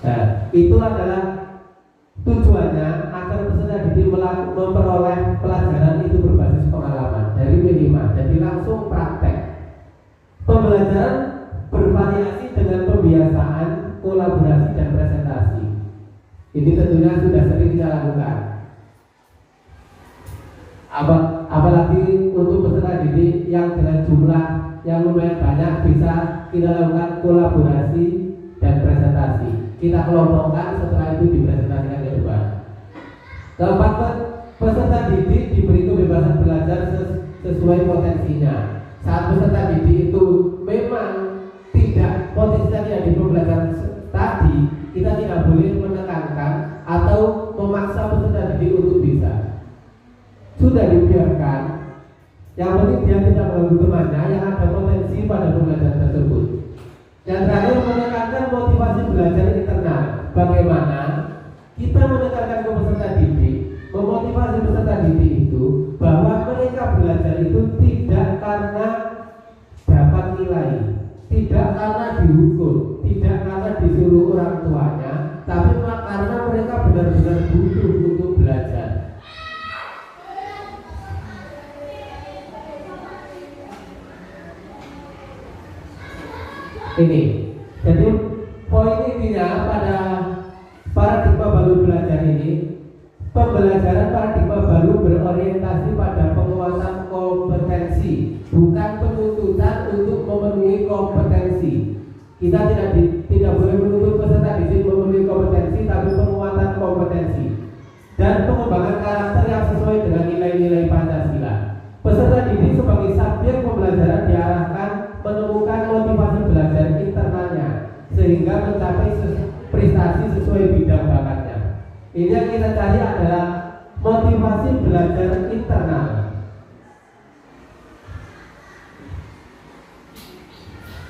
Nah, itu adalah tujuannya agar peserta didik memperoleh pelajaran itu berbasis pengalaman dari P5. Jadi langsung praktek. Pembelajaran bervariasi dengan pembiasaan, kolaborasi dan presentasi. Ini tentunya sudah sering kita lakukan. Apalagi untuk peserta didik yang dengan jumlah yang lumayan banyak bisa kita lakukan kolaborasi dan presentasi. Kita kelompokkan, setelah itu dipresentasikan ke depan. Keempat, peserta didik diberi kebebasan belajar sesuai potensinya. Saat peserta didik itu memang potensinya tidak di pembelajaran tadi, kita tidak boleh menekankan atau memaksa peserta didik untuk bisa. Sudah dibiarkan, yang penting dia tidak mengganggu temannya yang ada potensi pada pembelajaran tersebut. Yang terakhir, menekankan motivasi belajar internal. Bagaimana kita menekankan ke peserta didik, memotivasi peserta didik itu bahwa mereka belajar itu tidak karena dapat nilai, tidak karena dihukum, tidak karena disuruh orang tuanya, tapi karena mereka benar-benar butuh untuk belajar. Ini, jadi poin intinya pada paradigma baru belajar ini, pembelajaran paradigma baru berorientasi pada penguatan kompetensi, bukan penuntutan untuk memenuhi kompetensi. Kita tidak boleh menuntut peserta didik memenuhi kompetensi, tapi penguatan kompetensi dan pengembangan karakter yang sesuai dengan nilai-nilai Pancasila. Peserta didik sebagai subjek pembelajaran diarahkan menemukan motivasi belajar internalnya sehingga mencapai prestasi sesuai bidang bakatnya. Ini yang kita cari adalah motivasi belajar internal.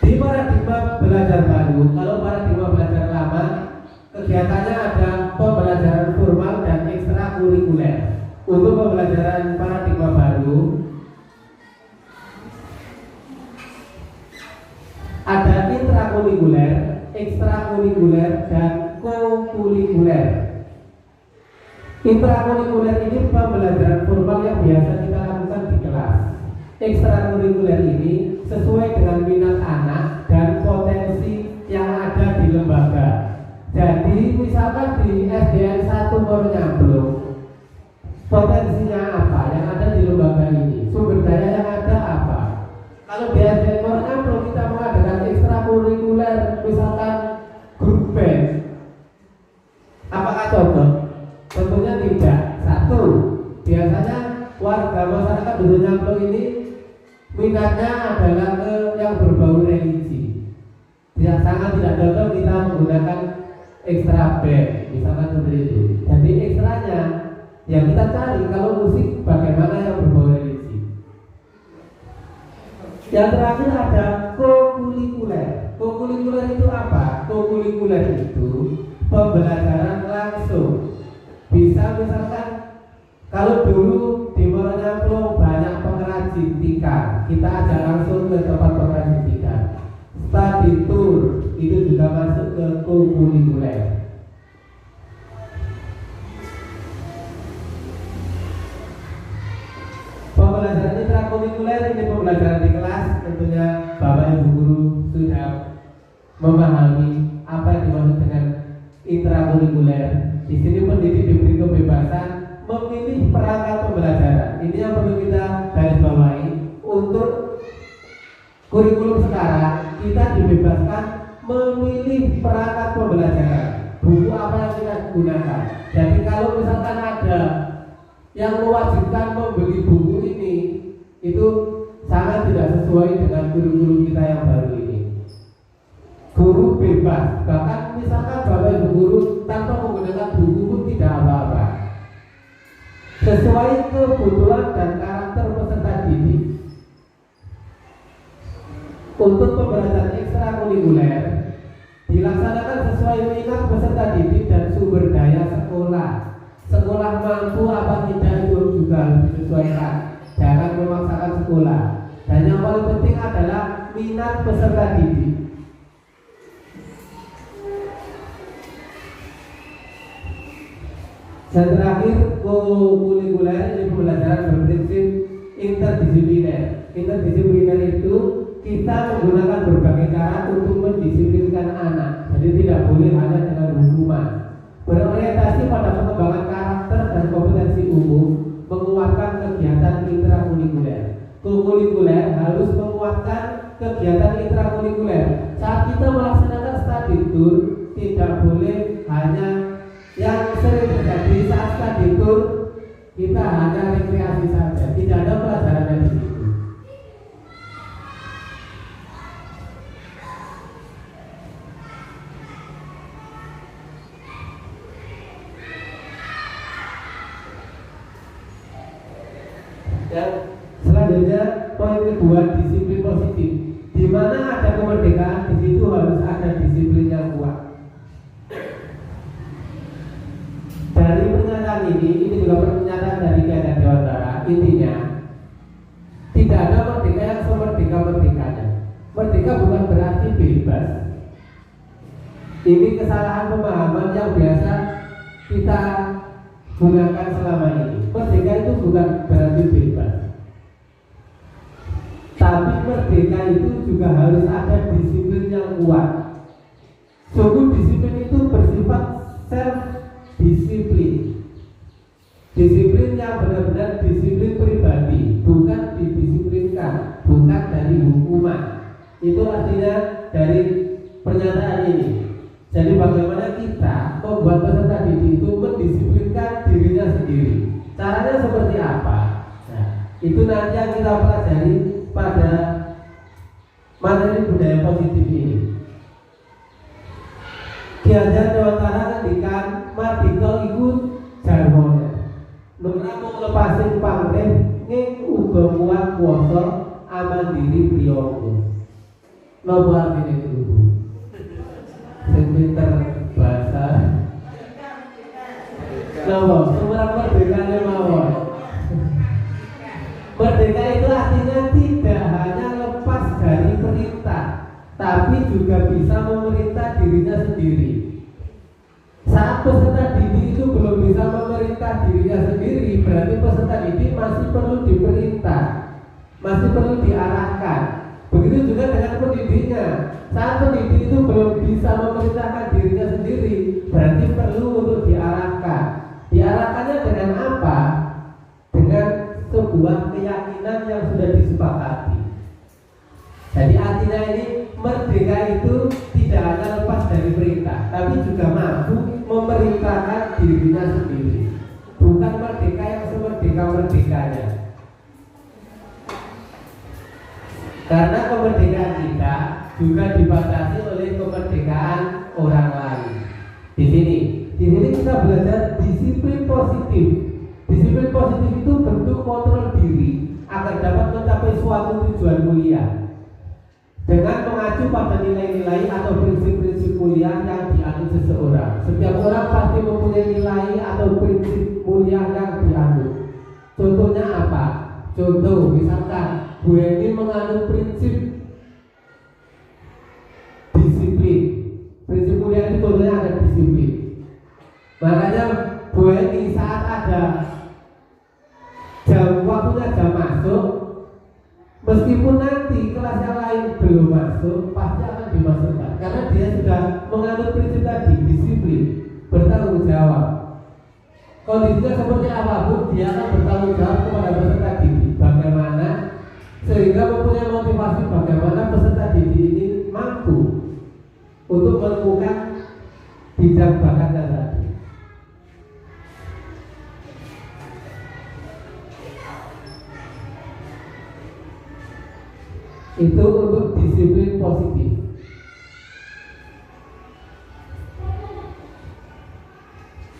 Di paradigma belajar baru, kalau paradigma belajar lama, kegiatannya ada pembelajaran formal dan ekstrakurikuler. Untuk pembelajaran paradigma baru, ada intrakurikuler, ekstrakurikuler, dan kokurikuler. Intrakurikuler ini pembelajaran formal yang biasa kita lakukan di kelas. Ekstrakurikuler ini sesuai dengan minat anak dan potensi yang ada di lembaga. Jadi misalkan di SDN 1 Moronyablong, potensinya apa yang ada di lembaga ini, sumber daya yang ada apa. Kalau di SDN Moronyablong kita mengadakan ekstrakurikuler, misalkan grup band, apakah cocok? Tentunya tidak. Satu, biasanya warga masyarakat di Moronyablong ini minatnya adalah ke yang berbau religi. Sangat tidak cocok kita menggunakan ekstra band, misalkan seperti itu. Jadi ekstranya yang kita cari kalau musik bagaimana yang berbau religi. Yang terakhir ada kokurikuler. Kokurikuler itu apa? Kokurikuler itu pembelajaran langsung. Bisa misalkan kalau dulu di Moronyablong banyak pengrajin tikar, kita ajak langsung ke tempat pengrajin tikar. Study tour itu juga masuk ke kokurikuler. Pembelajaran intrakurikuler ini pembelajaran di kelas, tentunya Bapak Ibu guru sudah memahami apa yang dimaksud dengan intrakurikuler. Di sini pendidik diberi kebebasan memilih perangkat pembelajaran. Ini yang perlu kita garis bawahi. Untuk kurikulum sekarang kita dibebaskan memilih perangkat pembelajaran, buku apa yang kita gunakan. Jadi kalau misalkan ada yang mewajibkan membeli buku ini, itu sangat tidak sesuai dengan kurikulum kita yang baru ini. Guru bebas, bahkan misalkan Bapak Ibu guru tanpa menggunakan buku pun tidak apa-apa, sesuai kebutuhan dan karakter peserta didik. Untuk pembelajaran ekstrakurikuler dilaksanakan sesuai minat peserta didik dan sumber daya sekolah. Sekolah mampu apa tidak itu juga harus disesuaikan. Jangan memaksakan sekolah. Dan yang paling penting adalah minat peserta didik. Dan terakhir, kokurikuler ini pembelajaran berprinsip interdisipliner. Interdisipliner itu kita menggunakan berbagai cara untuk mendisiplinkan anak. Jadi tidak boleh hanya dengan hukuman. Berorientasi pada pengembangan karakter dan kompetensi umum, menguatkan kegiatan intrakurikuler. Kokurikuler harus menguatkan kegiatan intrakurikuler. Saat kita melaksanakan study tour, tidak boleh hanya yang sering terjadi saat study tour, kita hanya rekreasi saja, tidak ada pelajaran di situ. Dan selanjutnya poin kedua, disiplin positif. Di mana ada kemerdekaan, di situ harus ada disiplin yang kuat. Dari pernyataan ini juga pernyataan dari Kiai Dewantara. Intinya, tidak ada merdeka yang semerdeka-merdekanya. Merdeka bukan berarti bebas. Ini kesalahan pemahaman yang biasa kita gunakan selama ini. Merdeka itu bukan berarti bebas, tapi merdeka itu juga harus ada disiplin yang kuat. Sungguh disiplin itu bersifat self disiplin. Disiplin yang benar-benar disiplin pribadi, bukan didisiplinkan, bukan dari hukuman. Itu artinya dari pernyataan ini. Jadi bagaimana kita membuat peserta didik itu mendisiplinkan dirinya sendiri. Caranya seperti apa? Nah, itu nanti yang kita pelajari pada materi budaya positif ini. Ki Hajar Dewantara ngendikan mardika iku jarwone. Nurna mung lepasin pamrih ning uga kuat kuwasa aman diri priyaku. Napa artine itu? Sing pinter bahasa. Napa? Sumerang merdekane mawon. Merdeka itu artinya tidak hanya lepas dari perintah, tapi juga bisa memerintah dirinya sendiri. Saat peserta didik itu belum bisa memerintah dirinya sendiri, berarti peserta didik masih perlu diperintah, masih perlu diarahkan. Begitu juga dengan pendidiknya. Saat pendidik itu belum bisa memerintahkan dirinya sendiri, berarti perlu untuk diarahkan. Diarahkannya dengan apa? Dengan sebuah keyakinan yang sudah disepakati. Jadi artinya ini merdeka itu tidak hanya lepas dari perintah, tapi juga mampu memerintahkan dirinya sendiri. Bukan merdeka yang semerdeka-merdekanya. Karena kemerdekaan kita juga dibatasi oleh kemerdekaan orang lain. Di sini kita belajar disiplin positif. Disiplin positif itu bentuk kontrol diri agar dapat mencapai suatu tujuan mulia dengan mengacu pada nilai-nilai atau prinsip-prinsip mulia yang dianut seseorang. Setiap orang pasti mempunyai nilai atau prinsip mulia yang dianut. Contohnya apa? Contoh misalkan Bu Eni menganut prinsip disiplin. Prinsip mulia itu contohnya ada disiplin. Makanya Bu Eni saat ada waktunya jam masuk, meskipun nanti kelas yang lain belum masuk, pasti akan dimasukkan karena dia sudah menganut prinsip tadi, disiplin, bertanggung jawab. Kondisinya seperti apapun, dia akan bertanggung jawab kepada peserta didik. Bagaimana sehingga mempunyai motivasi bagaimana peserta didik ini mampu untuk menemukan bidang bakatnya tadi. Itu untuk disiplin positif.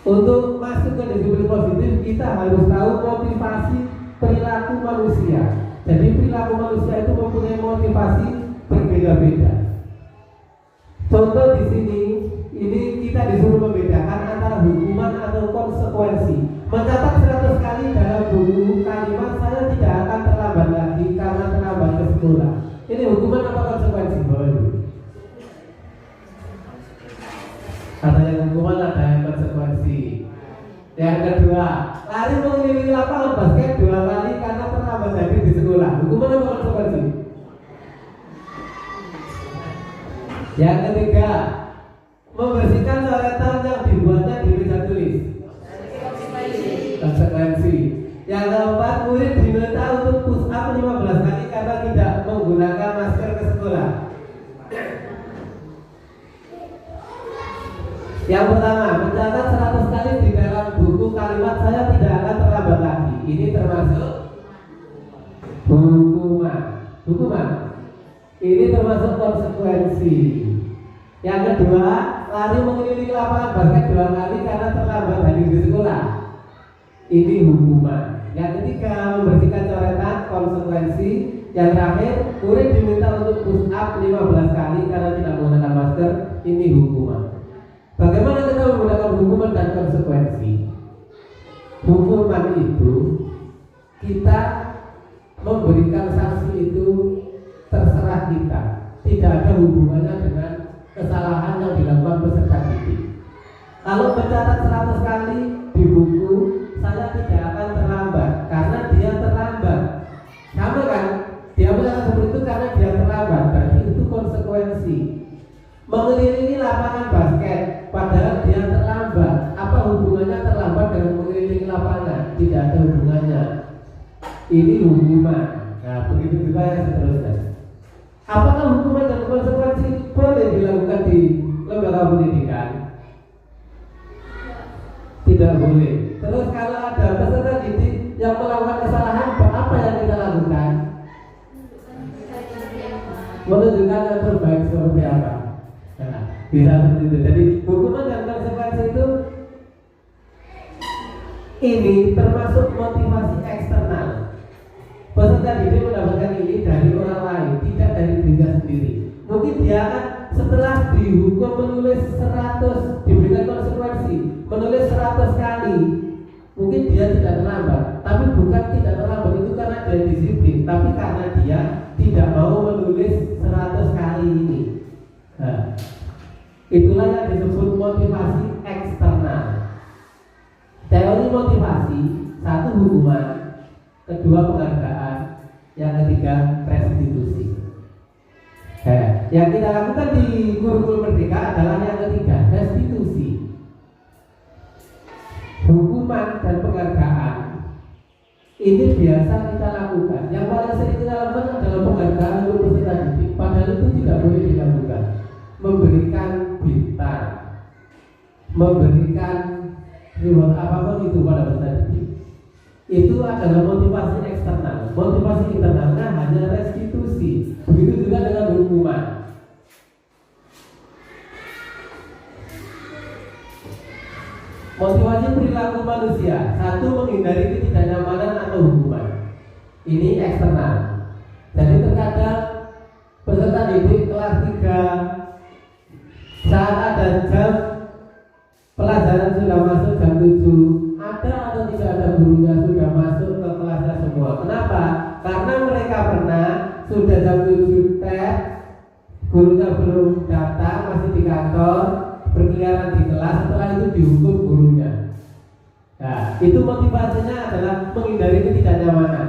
Untuk masuk ke disiplin positif, kita harus tahu motivasi perilaku manusia. Jadi perilaku manusia itu mempunyai motivasi berbeda-beda. Contoh di sini, ini kita disuruh membedakan antara hukuman atau konsekuensi. Mencatat 100 kali dalam buku kalimat saya tidak akan terlambat lagi karena terlambat ke sekolah. Ini hukuman apa konsekuensi? Katanya hukuman ada yang konsekuensi. Yang kedua, lari mengelilingi lapangan basket 2 kali karena terlambat lagi di sekolah. Hukuman apa konsekuensi? Yang ketiga, membersihkan coretan yang dibuatnya di meja tulis. Konsekuensi. Yang keempat, murid diminta untuk push up 15 kali karena tidak menggunakan masker ke sekolah. Yang pertama, mencatat 100 kali di dalam buku kalimat saya tidak akan terlambat lagi. Ini termasuk hukuman. Hukuman. Ini termasuk konsekuensi. Yang kedua, lari mengelilingi lapangan basket 2 kali karena terlambat hadir di sekolah. Ini hukuman. Yang ketiga, membersihkan coretan, konsekuensi. Yang terakhir, murid diminta untuk push up 15 kali karena tidak menggunakan masker. Ini hukuman. Bagaimana kita menggunakan hukuman dan konsekuensi? Hukuman itu kita memberikan sanksi itu terserah kita, tidak ada hubungannya dengan kesalahan yang dilakukan peserta didik. Kalau mencatat 100 kali di buku, saya tidak akan terlambat karena dia terlambat. Sama kan? Dia mencatat seperti itu karena dia terlambat, berarti itu konsekuensi. Mengelilingi lapangan basket padahal dia terlambat. Apa hubungannya terlambat dengan mengelilingi lapangan? Tidak ada hubungannya. Ini hukuman. Nah, begitu juga yang seterusnya. Apakah hukuman dan konsekuensi boleh dilakukan di lembaga pendidikan? Tidak boleh. Terus kalau ada peserta didik yang melakukan kesalahan, apa yang kita lakukan? Menunjukkan yang terbaik seperti apa. Nah, bisa seperti itu. Jadi hukuman dan konsekuensi itu ini termasuk motivasi eksternal. Peserta didik mendapatkan ini dari orang lain, tidak dari dirinya sendiri. Mungkin dia akan setelah dihukum menulis 100, diberikan konsekuensi, menulis 100 kali. Mungkin dia tidak terlambat, tapi bukan tidak terlambat itu karena dia disiplin, tapi karena dia tidak mau menulis 100 kali ini. Nah, itulah yang disebut motivasi eksternal. Teori motivasi, satu hukuman, kedua penghargaan, yang ketiga restitusi. Yang kita lakukan di kurikulum Merdeka adalah yang ketiga, restitusi. Hukuman dan penghargaan ini biasa kita lakukan. Yang paling sering kita lakukan adalah penghargaan untuk peserta didik. Padahal itu tidak boleh dilakukan. Memberikan bintang, memberikan reward apapun itu pada peserta didik. Itu adalah motivasi eksternal. Motivasi internalnya hanya restitusi. Begitu juga dengan hukuman. Motivasi perilaku manusia, satu menghindari ketidaknyamanan atau hukuman. Ini eksternal. Jadi terkadang peserta didik kelas 3 saat ada jam pelajaran sudah masuk jam 7, ada atau tidak ada gurunya sudah masuk ke kelasnya semua. Kenapa? Karena mereka pernah sudah jam 7 tes, gurunya belum datang, masih di kantor, berkeliaran di kelas, setelah itu dihukum gurunya. Nah, itu motivasinya adalah menghindari ketidaknyamanan.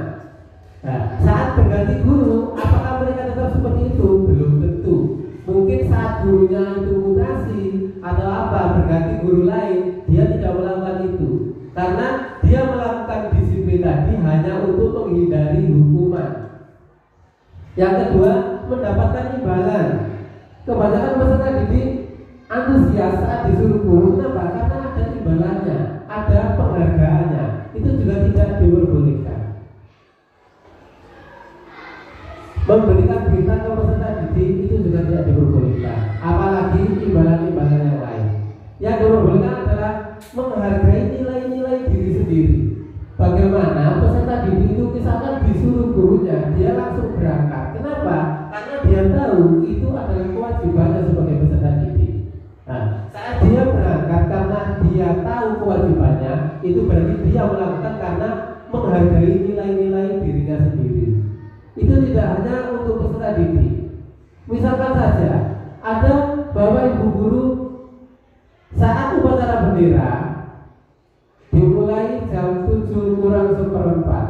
Nah, saat berganti guru, apakah mereka tetap seperti itu? Belum tentu. Mungkin saat gurunya itu mutasi atau apa, berganti guru lain, dia tidak melakukan itu. Karena dia melakukan disiplin tadi hanya untuk menghindari hukuman. Yang kedua, mendapatkan imbalan. Kebanyakan peserta didik antusias saat disuruh guru, kenapa? Karena ada imbalannya, ada penghargaannya. Itu juga tidak diperbolehkan. Memberikan bintang ke peserta didik itu juga tidak diperbolehkan. Apalagi imbalan-imbalan yang lain. Yang diperbolehkan adalah menghargai nilai-nilai diri sendiri. Bagaimana peserta didik itu misalkan disuruh gurunya, dia langsung berangkat. Kenapa? Karena dia tahu itu adalah kewajibannya sebagai peserta didik. Nah, saat dia berangkat karena dia tahu kewajibannya, itu berarti dia melakukan karena menghargai nilai-nilai dirinya sendiri. Itu tidak hanya untuk peserta didik. Misalkan saja ada bapak ibu guru saat upacara bendera dimulai jam 7 kurang 1/4.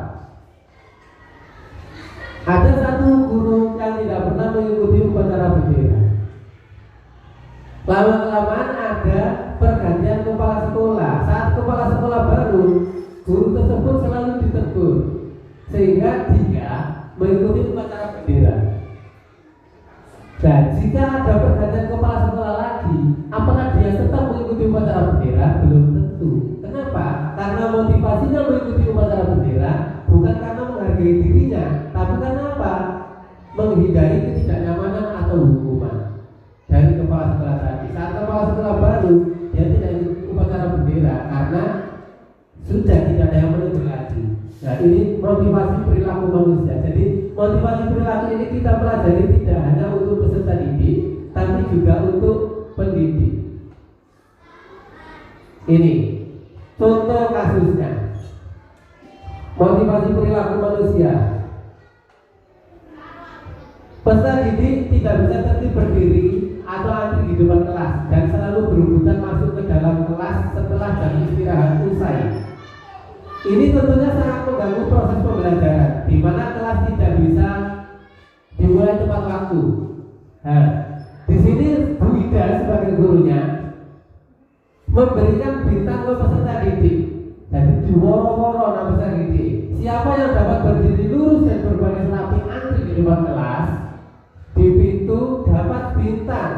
Ada satu guru yang tidak pernah mengikuti upacara bendera. Lama-kelamaan ada pergantian kepala sekolah. Saat kepala sekolah baru, guru tersebut selalu ditegur sehingga dia mengikuti upacara bendera. Dan jika ada pergantian kepala sekolah lagi, apakah dia tetap mengikuti mengikuti upacara bendera? Belum tentu. Kenapa? Karena motivasinya mengikuti upacara bendera bukan karena menghargai dirinya, tapi karena apa? Menghindari ketidaknyamanan atau hukuman dari kepala sekolah tadi. Saat kepala sekolah baru, dia tidak ikut upacara bendera karena sudah tidak ada yang menegur lagi. Nah, ini motivasi perilaku manusia. Jadi motivasi perilaku ini kita pelajari tidak hanya untuk peserta didik, tapi juga untuk pendidik. Ini contoh kasusnya. Motivasi perilaku manusia. Peserta didik tidak bisa tertib berdiri atau antri di depan kelas dan selalu berebutan masuk ke dalam kelas setelah jam istirahat usai. Ini tentunya sangat mengganggu proses pembelajaran, di mana kelas tidak bisa dimulai tepat waktu. Nah, di sini Bu Ida sebagai gurunya memberikan bintang ke peserta didik. Jadi diworo-woro nama peserta didik. Siapa yang dapat berdiri lurus dan berbaris rapi antri di depan kelas, di pintu dapat bintang.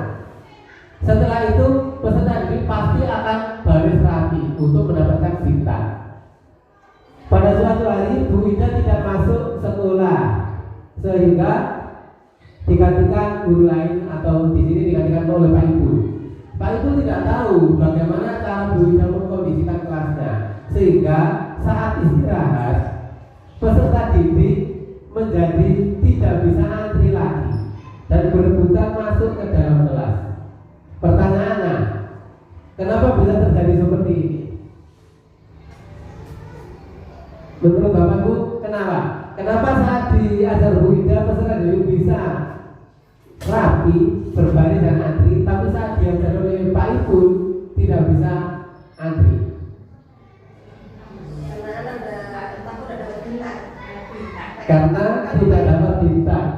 Setelah itu peserta didik pasti akan baris rapi untuk mendapatkan bintang. Pada suatu hari Bu Ida tidak masuk sekolah, sehingga digantikan guru lain atau di sini digantikan oleh Pak Ibu. Pak Ibu tidak tahu bagaimana cara Bu Ida mengkondisikan kelasnya, sehingga saat istirahat peserta didik menjadi tidak bisa antri lagi dan berebutan masuk ke dalam kelas. Pertanyaannya, kenapa bisa terjadi seperti ini? Menurut Bapak Bu, kenapa? Kenapa saat diajar Bu Ida peserta didik bisa rapi, berbaris dan antri, tapi saat diajar oleh Pak Ibu tidak bisa antri? Karena tidak dapat bintang.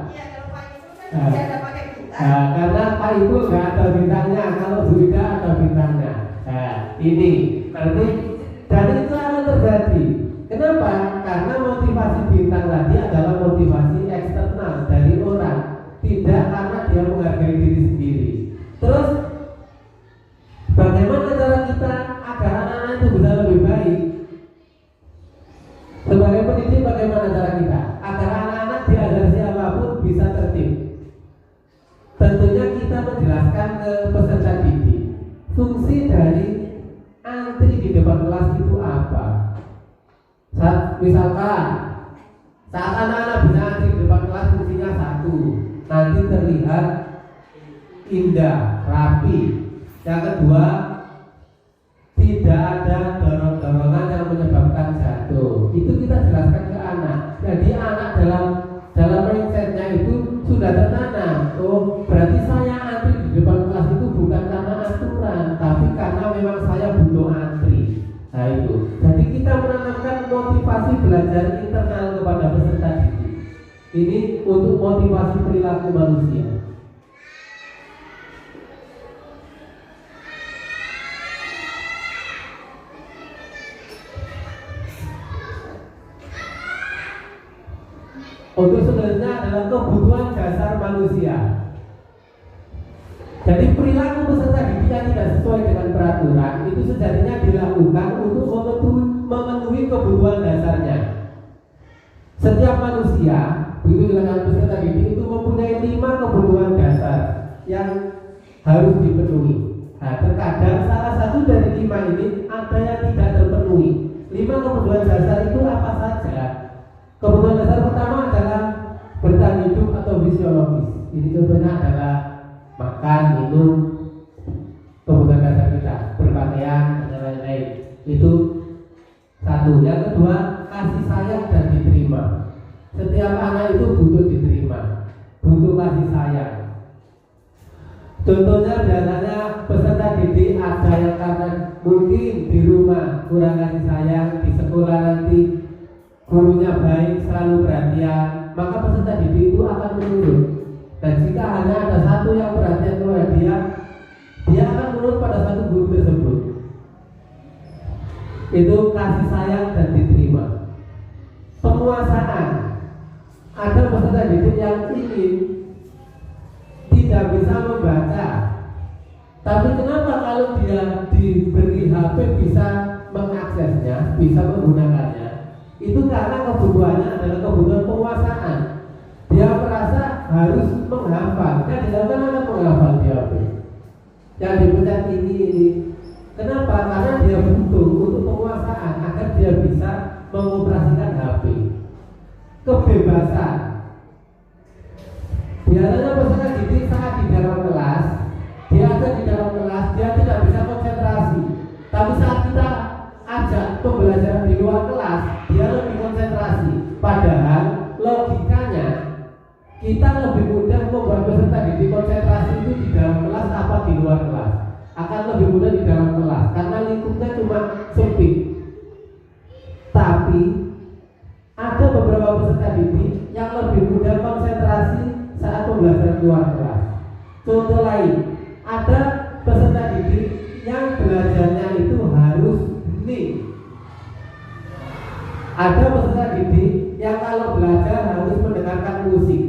Karena Pak Ibu nggak ada bintangnya, kalau Bu Ida ada bintangnya. Nah, ini nanti dan itu akan terjadi. Kenapa? Karena motivasi bintang tadi adalah motivasi eksternal dari orang, tidak karena dia menghargai diri sendiri. Terus bagaimana cara kita agar anak-anak itu bisa lebih baik? Sebagai pendidik, bagaimana cara kita agar anak-anak diajar siapapun bisa tertib? Tentunya kita menjelaskan ke peserta didik fungsi dari antri di depan kelas itu apa. Misalkan saat anak-anak bisa antri di depan kelas, fungsinya satu, nanti terlihat indah, rapi. Yang kedua, tidak ada dorong-dorongan yang menyebabkan jatuh. Itu kita jelaskan ke anak. Jadi anak dalam mindsetnya itu sudah tertanam. Oh, berarti saya antri di depan kelas itu bukan karena aturan, tapi karena memang saya butuh antri. Nah itu. Jadi kita menanamkan motivasi belajar internal kepada peserta didik. Ini untuk motivasi perilaku manusia. Untuk sebenarnya adalah kebutuhan dasar manusia. Jadi perilaku peserta didik yang tidak sesuai dengan peraturan itu sejatinya dilakukan untuk memenuhi kebutuhan dasarnya. Setiap manusia, begitu dengan peserta didik itu mempunyai 5 kebutuhan dasar yang harus dipenuhi. Nah, terkadang salah satu dari 5 ini ada yang tidak terpenuhi. 5 kebutuhan dasar itu apa saja? Kebutuhan dasar pertama adalah bertahan hidup atau fisiologis. Ini contohnya adalah makan, minum, kebutuhan dasar kita, berpakaian dan lain-lain. Itu satu. Yang kedua, kasih sayang dan diterima. Setiap anak itu butuh diterima, butuh kasih sayang. Contohnya biasanya peserta didik ada yang karena mungkin di rumah kurang kasih sayang, di sekolah nanti gurunya baik, selalu perhatian, maka peserta didik itu akan menurun. Dan jika hanya ada satu yang perhatian kepada dia akan menurut pada satu guru tersebut. Itu kasih sayang dan diterima. Penguasaan. Ada peserta didik yang ingin tidak bisa membaca, tapi kenapa kalau dia bisa mengaksesnya, bisa menggunakannya, itu karena kebutuhannya adalah kebutuhan penguasaan. Dia merasa harus menghafal, kan dilakukan anak menghafal di HP. Yang dipencet ini. Kenapa? Karena dia butuh untuk penguasaan agar dia bisa mengoperasikan HP. Kebebasan. Biasanya peserta didik saat di dalam kelas, dia ada di dalam kelas, dia tidak bisa konsentrasi. Tapi saat kita ajak pembelajaran di luar kelas, dia lebih konsentrasi. Padahal logikanya kita lebih mudah membuat peserta didik konsentrasi itu di dalam kelas apa di luar kelas. Akan lebih mudah di dalam kelas karena lingkupnya cuma sempit. Tapi ada beberapa peserta didik yang lebih mudah konsentrasi saat pembelajaran luar kelas. Contoh lain, ada peserta didik yang belajarnya itu harus hening. Ada peserta didik yang kalau belajar harus mendengarkan musik.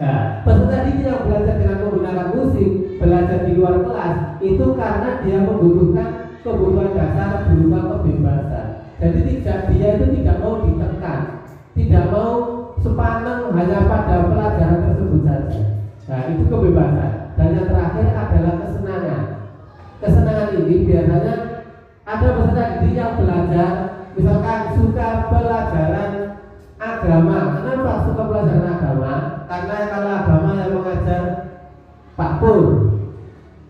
Nah, peserta didik yang belajar dengan menggunakan musik, belajar di luar kelas, itu karena dia membutuhkan kebutuhan dasar berupa kebebasan. Jadi dia itu tidak mau ditekan, tidak mau sepaneng hanya pada pelajaran tersebut saja. Nah, itu kebebasan. Dan yang terakhir adalah kesenangan. Kesenangan ini biasanya ada peserta didik yang belajar, misalkan suka pelajaran agama. Kenapa suka pelajaran agama? Karena kalau agama yang mengajar Pak Pur.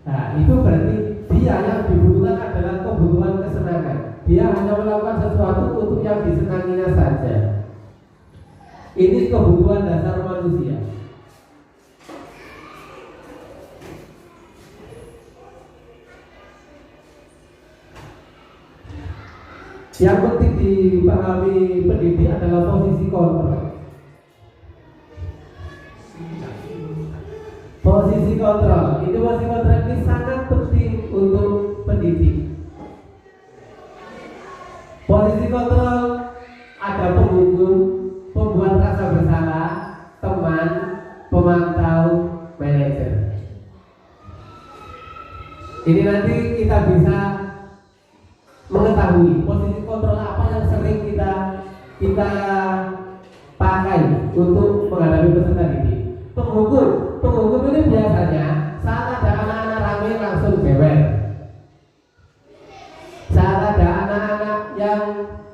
Nah, itu berarti dia yang dibutuhkan adalah kebutuhan kesenangan. Dia hanya melakukan sesuatu untuk yang disenanginya saja. Ini kebutuhan dasar manusia. Yang penting dipahami pendidik adalah posisi kontrol. Posisi kontrol, itu posisi kontrol ini sangat penting untuk pendidik. Posisi kontrol ada penghukum, pembuat rasa bersalah, teman, pemantau, manajer. Ini nanti kita bisa mengetahui posisi kontrol apa yang sering kita pakai untuk menghadapi peserta didik. Penghukum ini biasanya saat ada anak-anak ramai langsung jewer. Saat ada anak-anak yang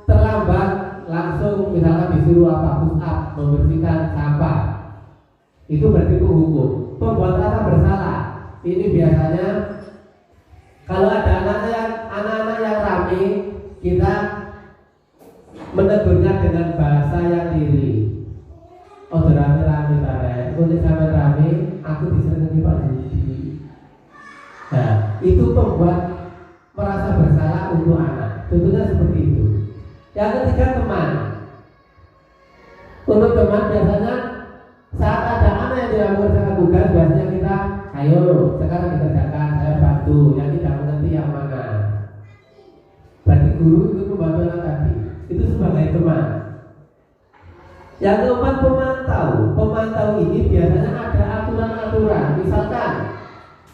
terlambat langsung misalkan disuruh push up, membersihkan sampah. Itu berarti penghukum. Pembuat rasa bersalah ini biasanya kalau ada anak-anak yang ramai, kita menegurnya dengan bahasa yang diri. Oh, rame-rame tarik, untuk rame-rame, aku disenangi Pak Budi. Nah, itu pembuat merasa bersalah untuk anak. Tentunya seperti itu. Yang ketiga, teman. Untuk teman biasanya saat ada anak yang tidak mengerjakan tugas, biasanya kita, ayo sekarang dikerjakan, saya bantu. Yang tidak mengerti yang mana. Berarti guru itu membantu anak tadi. Itu sebagai teman. Yang keempat, pemantau. Pemantau ini biasanya ada aturan-aturan. Misalkan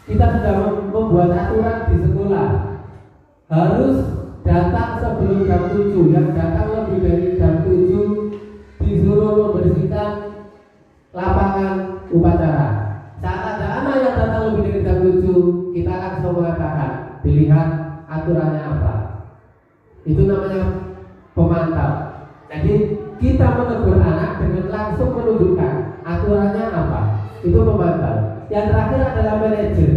kita sudah membuat aturan di sekolah, harus datang sebelum jam 7. Yang datang lebih dari jam 7 disuruh membersihkan lapangan upacara. Saat ada anak yang datang lebih dari jam 7, kita langsung mengatakan, dilihat aturannya apa. Itu namanya pemantau. Jadi kita menegur anak dengan langsung menunjukkan aturannya apa. Itu pemantau. Yang terakhir adalah manajer.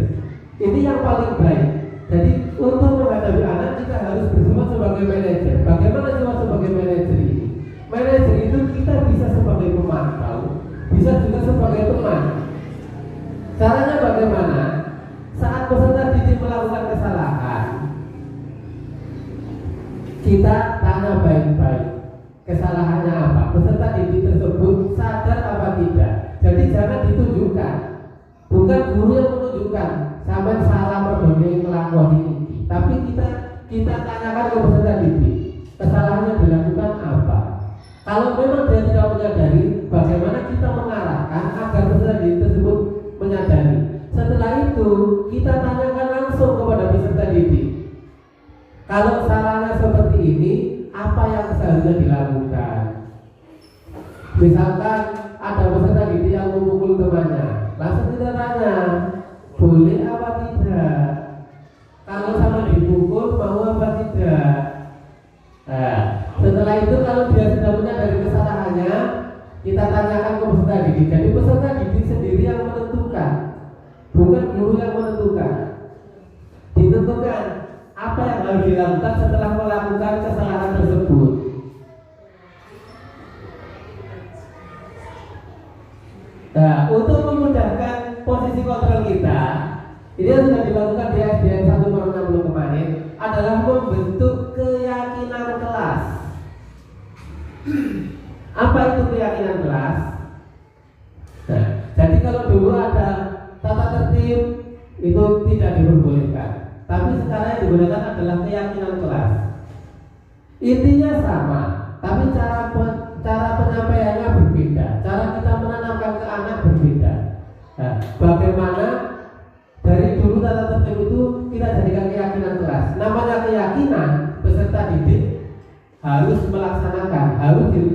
Ini yang paling baik. Jadi untuk menghadapi anak kita harus bersifat sebagai manajer. Bagaimana sifat sebagai manajer ini? Manajer itu kita bisa sebagai pemantau, bisa juga sebagai teman. Caranya bagaimana? Saat peserta didik melakukan kesalahan, kita tanya baik-baik kesalahannya apa. Peserta didik tersebut sadar apa tidak. Jadi jangan ditunjukkan. Bukan guru yang menunjukkan sampai salah merdoni melakukan ini. Tapi kita tanyakan ke peserta didik, kesalahannya dilakukan apa. Kalau memang dia tidak menyadari, bagaimana kita mengarahkan agar peserta didik tersebut menyadari. Setelah itu kita tanyakan langsung kepada peserta didik. Kalau sarana seperti ini, apa yang seharusnya dilakukan? Misalkan ada peserta didik yang memukul temannya, langsung kita tanya, boleh apa tidak? Kalau sama dipukul, mau apa tidak? Nah, setelah itu kalau dia sudah menyadari kesalahannya, kita tanyakan ke peserta didik. Jadi peserta didik sendiri yang menentukan, bukan guru yang menentukan. Ditentukan apa yang harus dilakukan setelah melakukan kesalahan tersebut. Nah, untuk memudahkan posisi kontrol kita, ini yang sudah dilakukan di SDN 1/60 kemarin adalah membentuk keyakinan kelas. Apa itu keyakinan kelas? Nah, jadi kalau dulu ada tata tertib itu tidak diperbolehkan, tapi sekarang yang digunakan adalah keyakinan kelas. Intinya sama, tapi cara penyampaiannya berbeda, cara kita menanamkan ke anak berbeda. Nah, bagaimana dari dulu tata tertib itu kita jadikan keyakinan kelas. Namanya keyakinan, peserta didik harus melaksanakan.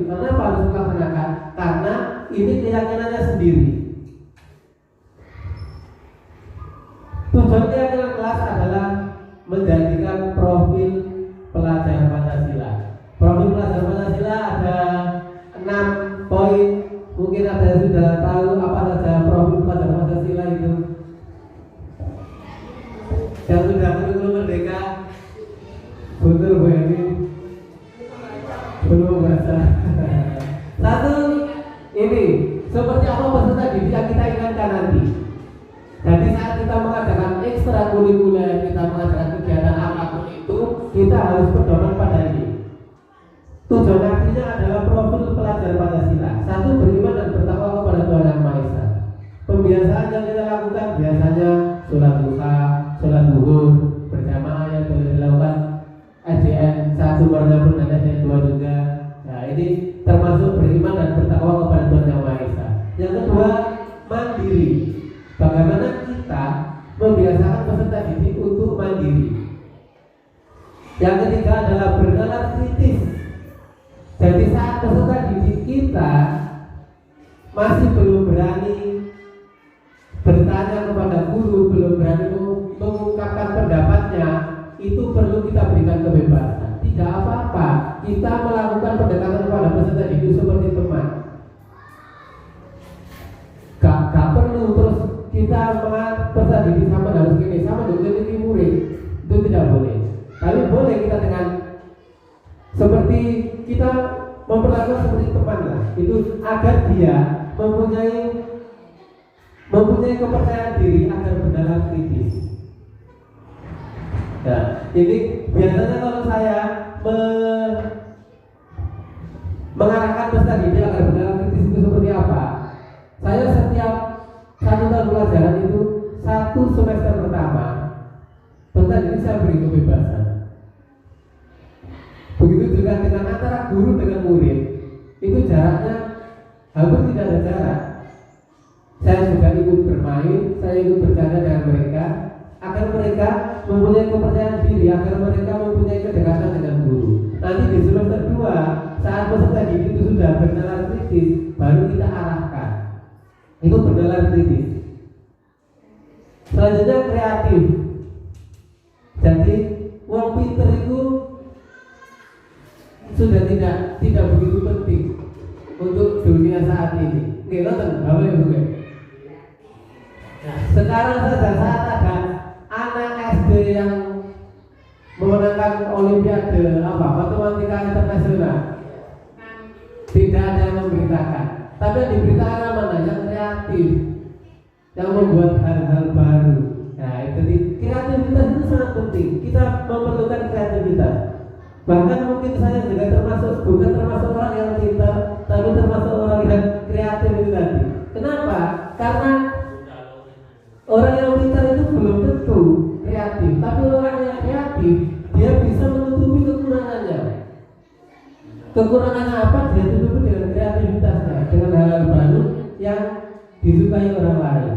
Kenapa harus melaksanakan? Karena ini keyakinannya sendiri. Tujuan keyakinan kelas adalah menjadikan profil pelajar Pancasila. Profil pelajar Pancasila ada 6 poin. Mungkin ada yang sudah tahu apa saja profil pelajar Pancasila itu. Yang sudah kurikulum merdeka, betul Bu ini belum baca. Satu, ini seperti apa peserta didik yang kita inginkan nanti. Jadi saat kita mengadakan ekstrakurikuler, kita mengadakan kegiatan apapun itu, kita harus berdoman pada ini. Tujuan akhirnya adalah profil pelajar Pancasila. Satu, beriman dan bertakwa kepada Tuhan Yang Maha Esa. Pembiasaan yang kita lakukan biasanya sholat duha, sholat zuhur berjamaah yang boleh dilakukan SDN 1/60 dan SDN 2 juga. Nah, ini termasuk beriman dan bertakwa kepada Tuhan Yang Maha Esa. Yang kedua, mandiri. Bagaimana kita membiasakan peserta didik untuk mandiri. Yang ketiga adalah bernalar kritis. Jadi saat peserta didik kita masih belum berani bertanya kepada guru, belum berani mengungkapkan pendapatnya, itu perlu kita berikan kebebasan. Tidak apa-apa, kita melakukan pendekatan kepada peserta didik seperti teman. Gak perlu terus kita mengatakan peserta didik sama harus gini, sama dengan ini murid, itu tidak boleh. Tapi boleh kita dengan seperti kita memperlakukan seperti teman lah, itu agar dia mempunyai kepercayaan diri agar bernalar kritis. Nah, ini biasanya kalau saya mengarahkan peserta didik agar bernalar kritis itu seperti apa? Saya setiap 1 tahun pelajaran itu 1 semester pertama peserta didik saya beri kebebasan. Begitu juga dengan antara guru dengan murid, itu jaraknya hampir tidak ada jarak. Saya juga ikut bermain, saya ikut bercanda dengan mereka, agar mereka mempunyai kepercayaan diri, agar mereka mempunyai kedekatan dengan guru. Nanti di semester 2, saat peserta didik itu sudah bernalar kritis, baru kita arahkan. Itu bernalar kritis. Selanjutnya kreatif. Jadi uang pinter itu sudah tidak begitu penting untuk dunia saat ini. Nggih, nonton, Bapak Ibu. Nah, sekarang saja saat ada anak SD yang memenangkan Olimpiade matematika internasional, tidak ada yang memberitakan. Tapi yang diberitakan mana? Yang kreatif, yang membuat hal-hal baru. Nah, itu kreativitas itu sangat penting. Kita memerlukan kreativitas. Bahkan mungkin saya juga bukan termasuk orang yang pintar, tapi termasuk orang yang kreatif itu tadi. Kenapa? Karena orang yang pintar itu belum tentu kreatif, tapi orang yang kreatif dia bisa menutupi kekurangannya. Kekurangannya apa? Dia tutupi dengan kreativitasnya, dengan hal-hal baru yang disukai orang lain.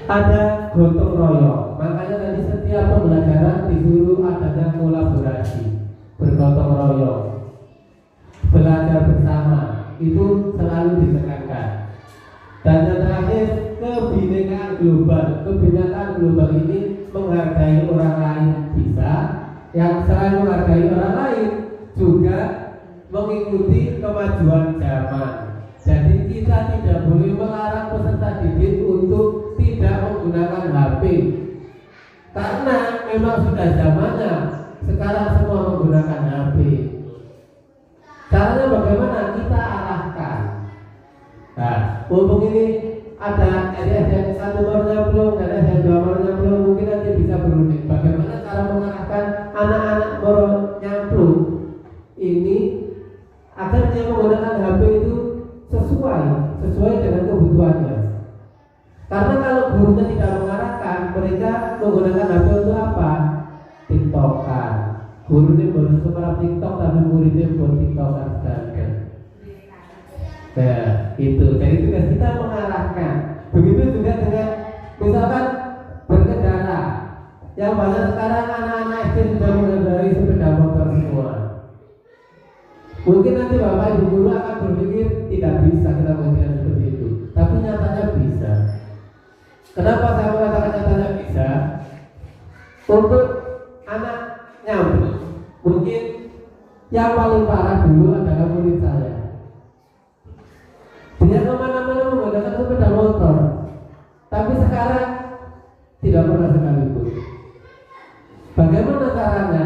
Ada gotong royong, makanya tadi setiap setiap pembelajaran disuruh adanya kolaborasi, bergotong royong, belajar bersama, itu selalu ditekankan. Dan yang terakhir, kebinekaan global. Kebinekaan global ini menghargai orang lain bisa, yang selain menghargai orang lain juga mengikuti kemajuan zaman. Jadi kita tidak boleh melarang peserta didik untuk tidak menggunakan HP, karena memang sudah zamannya sekarang semua menggunakan HP. Caranya bagaimana? Kita arahkan. Nah, mumpung ini ada yang satu nomornya belum, ada yang dua nomornya belum, mungkin nanti bisa berunding. Bagaimana cara mengarahkan anak-anak nyamplung ini agar dia menggunakan HP itu sesuai dengan kebutuhannya. Karena kalau gurunya tidak mengarahkan, mereka menggunakan HP untuk apa? TikTokan. Gurunya baru seperti TikTok, tapi muridnya buat TikTokan sekalian. Nah, itu. Jadi tugas kita mengarahkan. Begitu juga dengan misalkan berkendara. Yang banyak sekarang anak-anak SD sudah mengendarai sepeda motor semua. Mungkin nanti bapak ibu guru akan berpikir tidak bisa kita mengatakan seperti itu, tapi nyatanya bisa. Kenapa saya mengatakan nyatanya bisa? Untuk anak nyamuk, mungkin yang paling parah dulu adalah murid saya. Dia kemana-mana menggunakan sepeda motor, tapi sekarang tidak pernah sekalipun. Bagaimana caranya?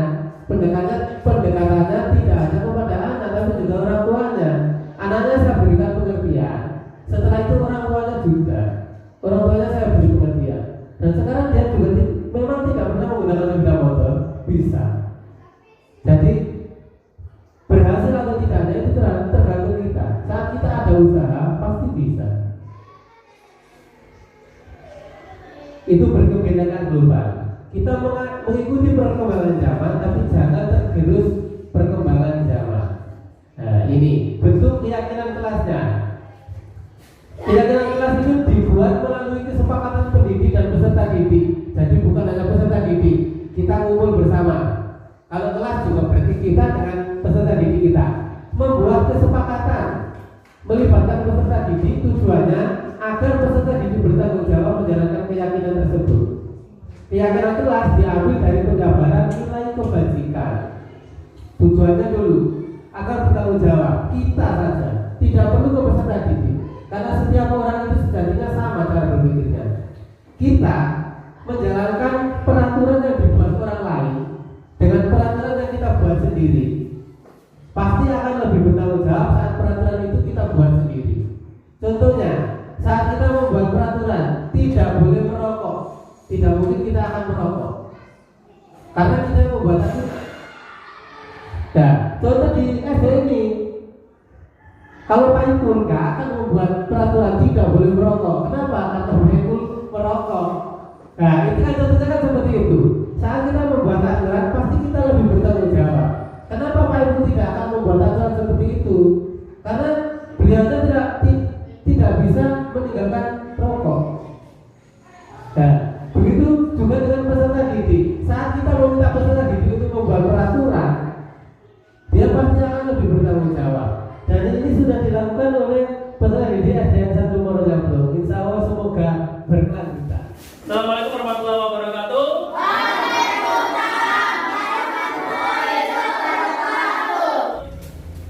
Pendekatannya tidak hanya kepada anak, tapi juga orang tuanya. Anaknya saya berikan pengertian, setelah itu orang tuanya juga. Orang tuanya saya beri pengertian. Dan sekarang dia juga memang tidak pernah menggunakan sepeda motor, bisa. Jadi berhasil atau tidaknya itu tergantung kita. Saat kita ada usaha, pasti bisa. Itu berkebinekaan global. Kita mengikuti perkembangan zaman, tapi jangan tergerus perkembangan zaman. Nah, ini bentuk keyakinan kelasnya. Keyakinan kelas itu dibuat melalui kesepakatan pendidik dan peserta didik. Jadi bukan hanya peserta didik, kita ngumpul bersama. Kalau kelas juga berarti kita dengan peserta didik kita membuat kesepakatan, melibatkan peserta didik. Tujuannya agar peserta didik bertanggung jawab menjalankan keyakinan tersebut. Keyakinan kelas diambil dari penjabaran nilai kebajikan. Tujuannya dulu agar bertanggung jawab kita saja, tidak perlu ke peserta didik, karena setiap orang itu sejatinya sama cara berpikirnya. Kita menjalankan peraturan yang dibuat orang lain dengan peraturan yang kita buat sendiri, pasti akan lebih bertanggung jawab saat peraturan itu kita buat sendiri. Contohnya, saat kita membuat peraturan tidak boleh merokok, tidak mungkin kita akan merokok karena kita membuat aturan. Nah, contoh di SD ini, kalau Pak Ipul nggak akan membuat peraturan tidak boleh merokok. Kenapa? Karena Pak Ipul merokok. Nah, itu kan contohnya kan seperti itu. Saat kita membuat aturan, pasti kita lebih bertanggung jawab. Kenapa Pak Ipul tidak akan membuat aturan seperti itu? Karena beliau tidak bisa meninggalkan rokok. Nah, begitu juga dengan peserta didik. Saat kita meminta peserta didik untuk membuat peraturan, dia pasti akan lebih bertanggung jawab. Dan ini sudah dilakukan oleh peserta didik SDN 1 Moronjamblo. Insya Allah semoga berkelanjutan.
Assalamualaikum warahmatullahi wabarakatuh.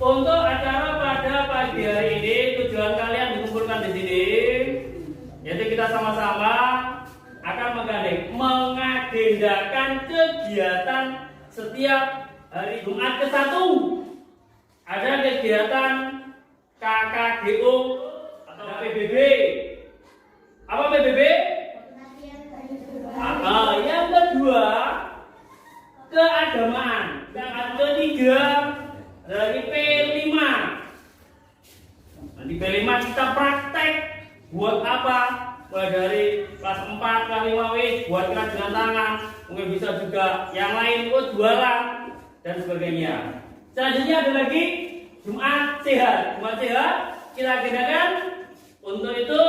Untuk acara pada pagi hari ini, tujuan kalian dikumpulkan di sini, yaitu kita sama-sama akan mengagendakan kegiatan setiap hari Jumat ke-1. Ada kegiatan KKGO atau PBB. Apa PBB? Yang kedua, keagamaan. Yang ketiga dari P5. Di P5 kita praktek buat apa? Mulai dari kelas 4, kelas 5 buat kerajinan tangan, mungkin bisa juga yang lain jualan dan sebagainya. Selanjutnya ada lagi Jumat Sehat. Jumat Sehat kita agendakan untuk itu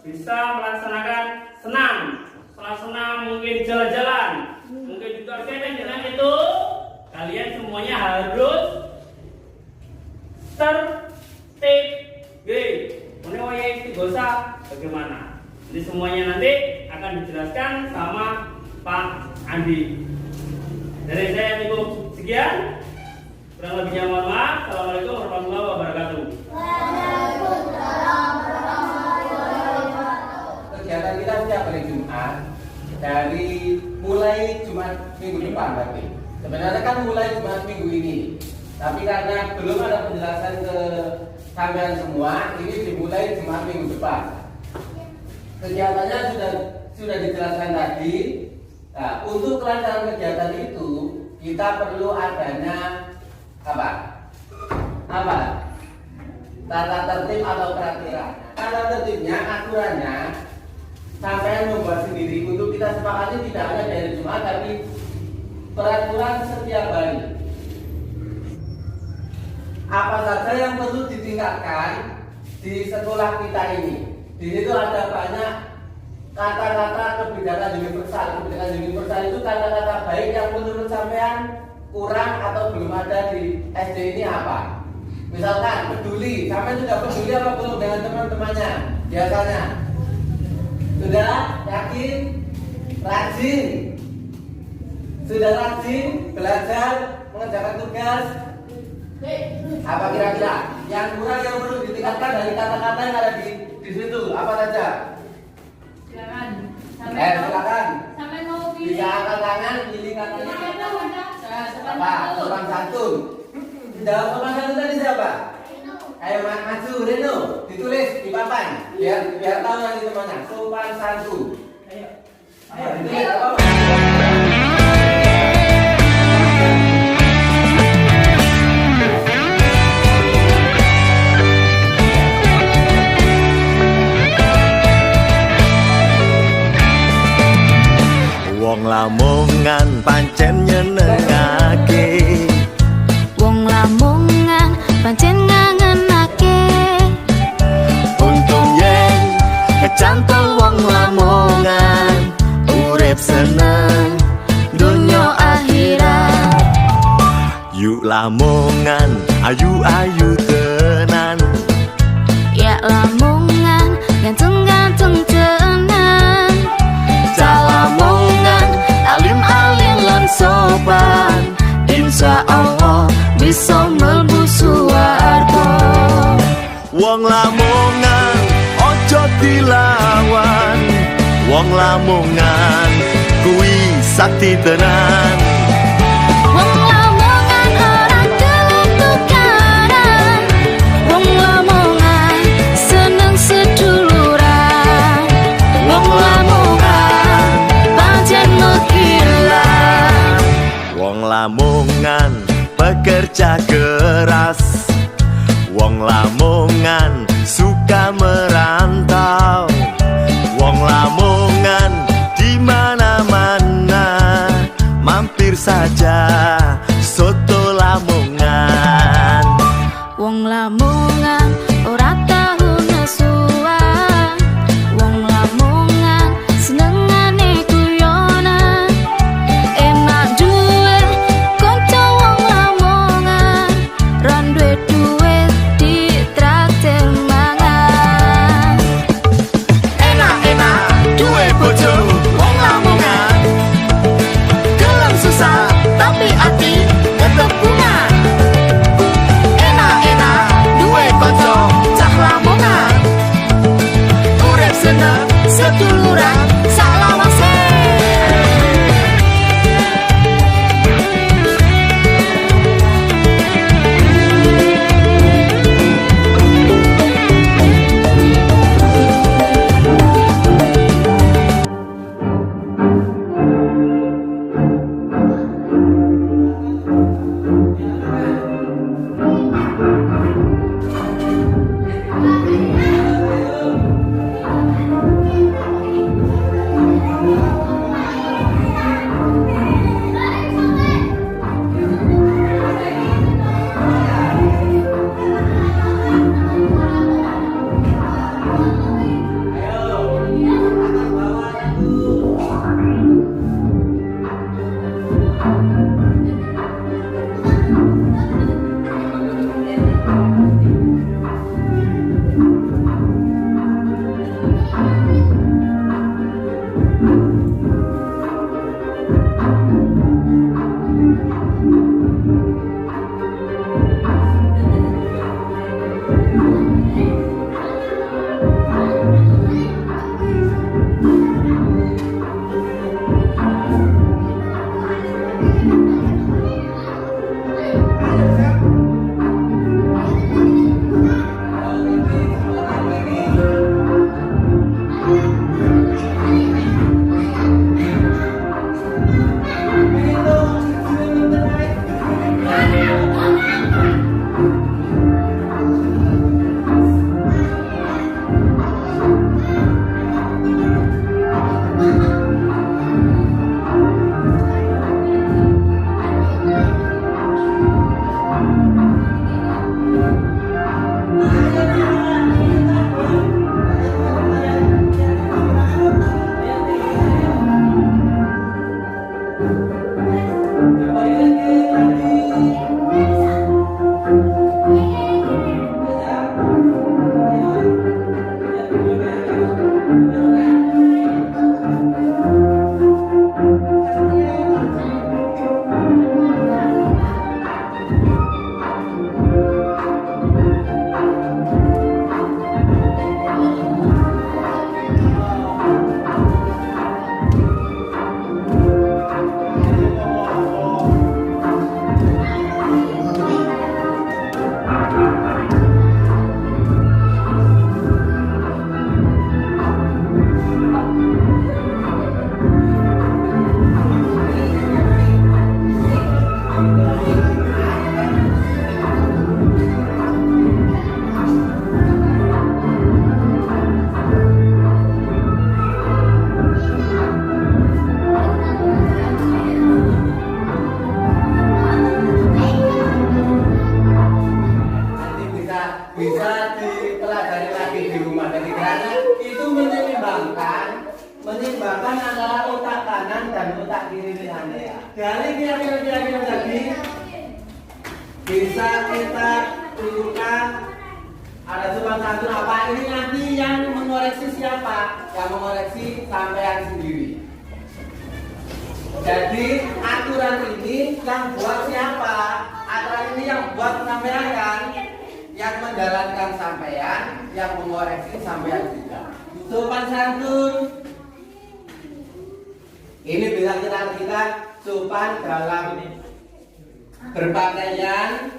bisa melaksanakan senam. Setelah senam mungkin jalan-jalan itu kalian semuanya harus tertib. Ini wayang istighosah bagaimana? Jadi semuanya nanti akan dijelaskan sama Pak Andi. Dari saya cukup sekian. Kurang lebihnya mohon maaf. Assalamualaikum warahmatullahi wabarakatuh.
Kegiatan kita setiap hari Jumat dari mulai Jumat minggu depan berarti. Sebenarnya kan mulai Jumat minggu ini. Tapi karena belum ada penjelasan ke kalian semua, ini dimulai Jumat minggu depan. Kegiatannya sudah dijelaskan tadi. Nah, untuk kelancaran kegiatan itu kita perlu adanya apa? Tata tertib atau peraturan. Tata tertibnya, aturannya sampai membuat sendiri untuk kita sepakati tidak hanya dari Jumat tapi peraturan setiap hari. Apa saja yang perlu ditingkatkan di sekolah kita ini? Di situ ada banyak kata-kata kebijakan universal. Kebijakan universal itu kata-kata baik yang menurut sampean kurang atau belum ada di SD ini apa? Misalkan peduli, sampean sudah peduli apa belum dengan teman-temannya? Biasanya sudah yakin, rajin, sudah rajin belajar mengerjakan tugas. Apa kira-kira yang kurang yang perlu ditingkatkan dari kata-kata yang ada di situ? Apa saja?
Silakan.
Silakan.
Sampai mau
Bisa angkat tangan, pilih katanya. Apa? Sopan santun. Jawab sopan santun tadi siapa? Ayo maju, Reno. Ditulis di papan. Biar tahu nanti temannya. Sopan santun. Ayo. Ditulis apa?
Wong Lamongan pancen nyenengake.
Wong Lamongan pancen ngangenake.
Untung yen kecantol wong Lamongan urip seneng dunya akhirat. Yuk Lamongan ayu-ayu tenan.
Ya Lamongan ganteng-ganteng tenan.
Lamongan alim-alim lan sopan, insya Allah bisa mlebu swarga. Wong Lamongan ojo dilawan, wong Lamongan kuwi sakti tenan.
Wong Lamongan ora gelem tukaran. Wong Lamongan seneng seduluran. Wong Lamongan pancen gila.
Wong Lamongan pekerja keras, wong Lamongan suka merantau. Wong Lamongan di mana-mana mampir saja soto Lamongan.
Wong Lamongan ora tahu nesuan. Wong Lamongan senengane guyonan. Enak duwe kanca wong Lamongan.
pilihannya ya. Dari kira-kira tadi bisa kita tunjukkan ada sopan santun apa ini nanti yang mengoreksi siapa? Yang mengoreksi sampean sendiri. Jadi aturan ini yang buat siapa? Aturan ini yang buat sampean kan? Yang menjalankan sampean, yang mengoreksi sampean juga. Sopan santun. Ini bisa kita sopan dalam berpakaian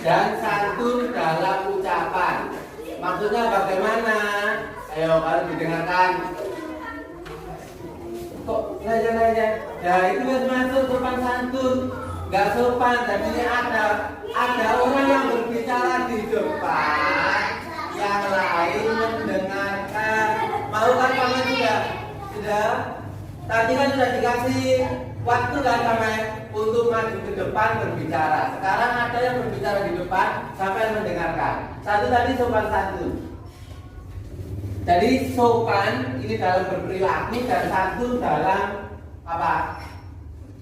dan santun dalam ucapan. Maksudnya bagaimana? Ayo kalau didengarkan. Kok nanya? Ya itu masuk sopan santun. Gak sopan. Jadi ada orang yang berbicara di depan, yang lain mendengarkan. Mau kan kamu sudah? Tadi kan sudah dikasih waktu kan sama untuk maju ke depan berbicara. Sekarang ada yang berbicara di depan sampai mendengarkan. Satu tadi sopan santun. Jadi sopan ini dalam berperilaku dan santun dalam apa?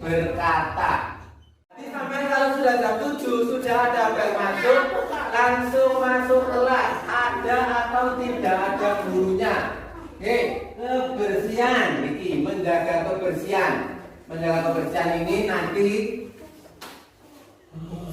Berkata. Jadi sampai kalau sudah jam 7 sudah ada bel masuk, langsung masuk kelas. Ada atau tidak ada gurunya. Kebersihan ini menjaga kebersihan. Menjaga kebersihan ini nanti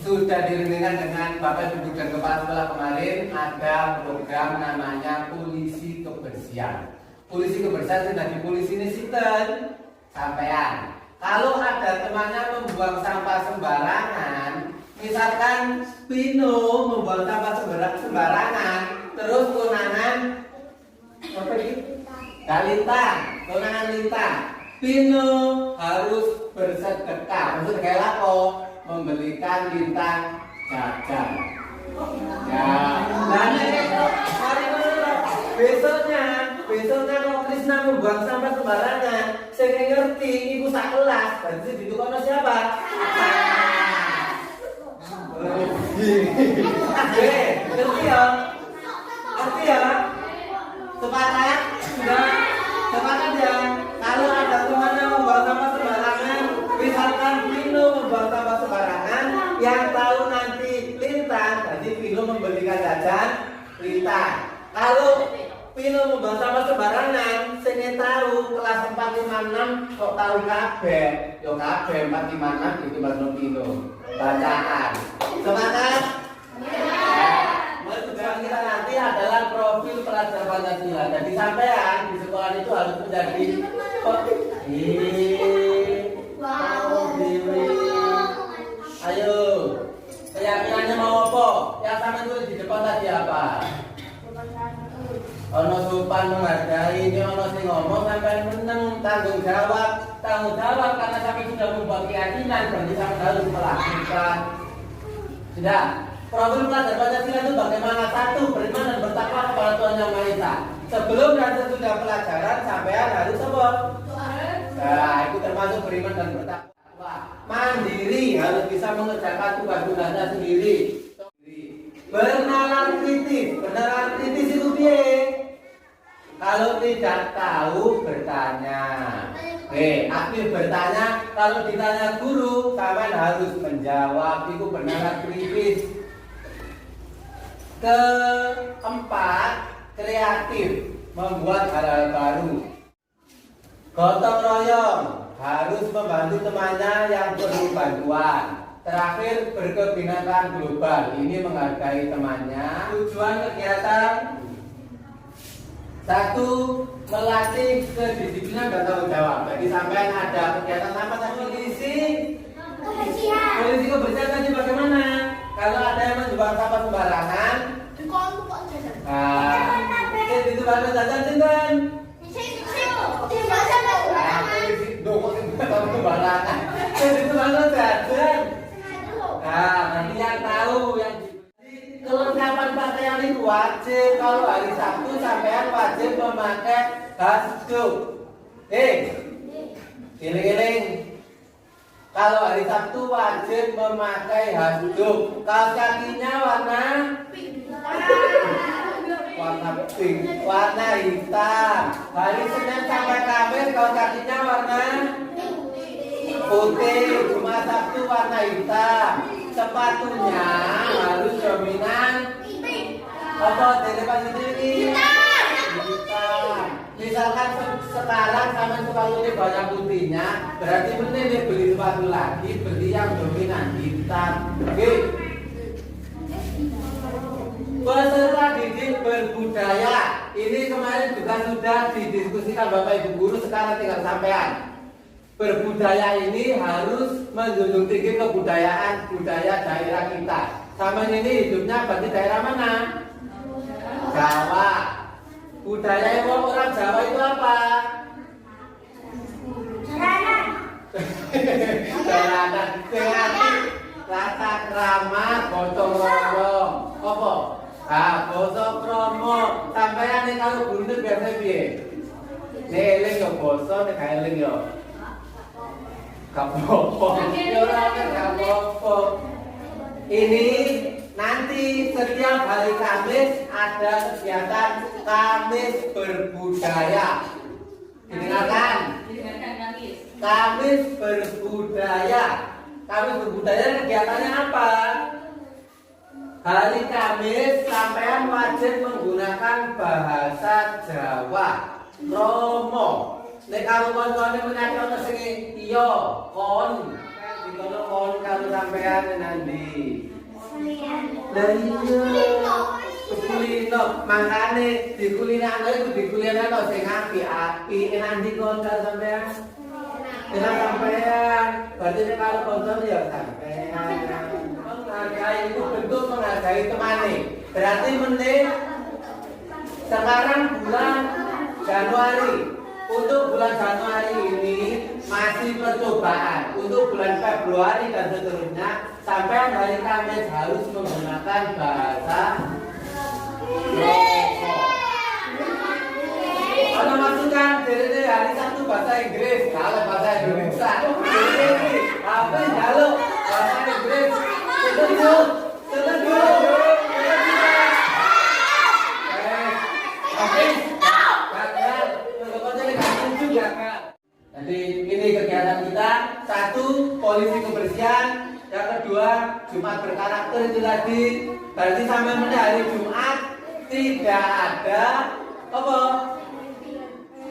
sudah dirindukan dengan Bapak Ibu dan Kepala Sekolah kemarin ada program namanya Polisi Kebersihan. Polisi Kebersihan sudah di polisi ini sinten sampean. Kalau ada temannya membuang sampah sembarangan, misalkan Pino membuang sampah sembarangan, terus konangan apa ini? Konangan lintang. Pino harus bersedekah. Maksudnya kayak apa? Membelikan lintang jajan. Ya. Dan besoknya kalau Krisna membuang sampah sembarangan, saya ngerti ibu sak kelas. Berarti itu kono siapa? Ngerti ya? Ngerti ya? Sepakat? Sudah? Sepakat ya? Kalau ada temannya membuang sampah sembarangan, misalkan Vino membuang sampah sembarangan, yang tahu nanti Lintang, jadi Vino membelikan jajan Lintang. Kalau Vino membuang sampah sembarangan, saya tahu kelas 456 kok tahu kabeh, yo kabeh 456 itu Mas Vino bacaan. Sepakat? Tujuan kita nanti adalah profil pelajar Pancasila. Jadi sampean di sekolah itu harus menjadi ayo, keyakinannya mau apa? Yang sama tulis di depan tadi apa? Ono sopan menghargai, ini ono sing ngomong sampai menang tanggung jawab karena sampai sudah membuat keyakinan berarti sampai harus melakukan. Sudah. Profil pelajar Pancasila itu bagaimana? Satu, beriman dan bertakwa kepada Tuhan Yang Maha Esa. Sebelum dan sesudah pelajaran sampean harus apa? Nah, itu termasuk beriman dan bertakwa. Mandiri, harus bisa mengerjakan tugas-tugasnya sendiri. Bernalar kritis itu piye? Kalau tidak tahu bertanya. Aktif bertanya. Kalau ditanya guru, sampean harus menjawab. Itu bernalar kritis. Keempat, kreatif, membuat hal-hal baru. Gotong royong, harus membantu temannya yang perlu bantuan. Terakhir, berkebinekaan global, ini menghargai temannya. Tujuan kegiatan: satu, melatih kedisiplinan dan tanggung jawab. Jadi sampai ada kegiatan apa tadi? Polisi kebersihan tadi bagaimana? Kalau ada yang menjual sampah sembarangan, itu baru jajan sinten? Sembarangan. Itu baru jajan. Nah, nanti yang tahu yang kelengkapan pakaian itu wajib. Kalau hari Sabtu sampean wajib memakai hasduk. Giling-giling. Kalau hari Sabtu wajib memakai hasduk. Kaos kakinya warna pink, warna hitam. Hari Senin sampai Kamis kaos kakinya warna Putih, Jumat Sabtu warna hitam. Sepatunya harus dominan apa dari pagi ini? Hitam. Misalkan sekarang sama sepatunya banyak putihnya, berarti mending dia beli sepatu lagi, beli yang dominan hitam. Oke. Peserta didik berbudaya. Ini kemarin juga sudah didiskusikan Bapak Ibu guru, sekarang tinggal sampean. Berbudaya ini harus menjunjung tinggi kebudayaan budaya daerah kita. Sama ini hidupnya berarti daerah mana? Jawa. Budaya orang Jawa itu apa? Jalanan. Dengan rasa krama, gotong royong. Apa? Gotong kromo. Sampeyan nek kalau guru itu biasa piye? Nek eling yo basa, nek gak eling yo kapopo. Ini nanti setiap hari Kamis ada kegiatan Kamis berbudaya. Didengarkan? Kamis berbudaya. Kamis berbudaya kegiatannya apa? Hari Kamis sampean wajib menggunakan bahasa Jawa. Romo. Nek karo koncone menyake ana sing iya, kon. Dikono kon karo sampean nanti. Lah iya. Kulino, makane dikulinakno iku dikulinakno sing apik-apik. Nanti kon karo sampean. Enak sampean. Berarti nek karo koncone ya sampean. Menghargai itu bentuk menghargai temane. Berarti mending sekarang bulan Januari. Untuk bulan Januari ini masih percobaan. Untuk bulan Februari dan seterusnya sampai hari Kamis harus menggunakan bahasa Romo. Kalau masukkan dari hari Sabtu bahasa Inggris, kalau bahasa Indonesia. Apa halo bahasa Inggris? Setuju? Setuju? Jadi ini kegiatan kita. Satu, polisi kebersihan. Yang kedua, Jumat berkarakter itu tadi. Berarti sampai hari Jumat tidak ada apa?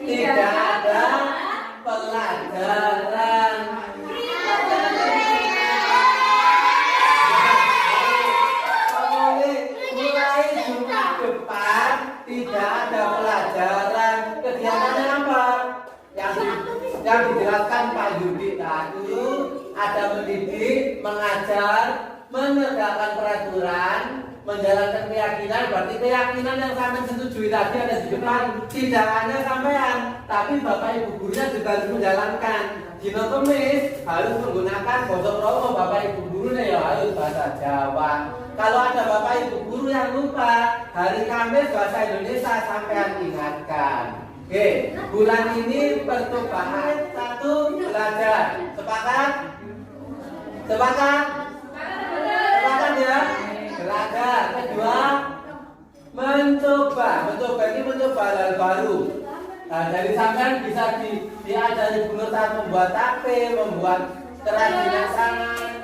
Tidak ada pelajaran. Mulai Jumat depan tidak ada pelajaran. Kegiatannya apa? Yang dijelaskan Pak Yudi tadi ada mendidik, mengajar, menegakkan peraturan, menjalankan keyakinan. Berarti keyakinan yang sampai setujui tadi ada di depan, tidak hanya sampean, tapi Bapak Ibu gurunya juga harus menjalankan. Dino Kemis harus menggunakan gotong romo, Bapak Ibu gurunya ya harus bahasa Jawa. Kalau ada Bapak Ibu guru yang lupa, hari Kamis bahasa Indonesia sampean ingatkan. Oke, bulan ini percobaan. Satu, belajar. Sepakat? Sepakat? Sepakat ya? Belajar. Kedua, mencoba. Mencoba ini mencoba hal baru. Nah, dari sampean bisa diajari guru saat membuat tape, membuat kerajinan tangan,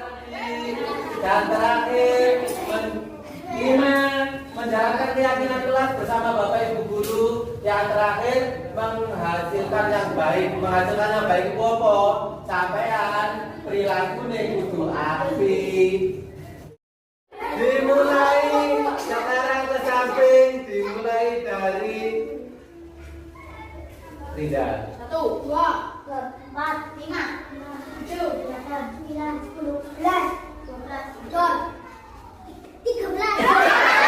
dan terakhir menjalankan keyakinan kelas bersama Bapak Ibu guru. Yang terakhir menghasilkan yang baik. Menghasilkan yang baik itu apa? Sampean perilaku kudu apik. Dimulai sekarang ke samping, dimulai dari Rizal.
1, 2, 3, 4, 5, 7, 8, 9, 10, 11, 12, 13.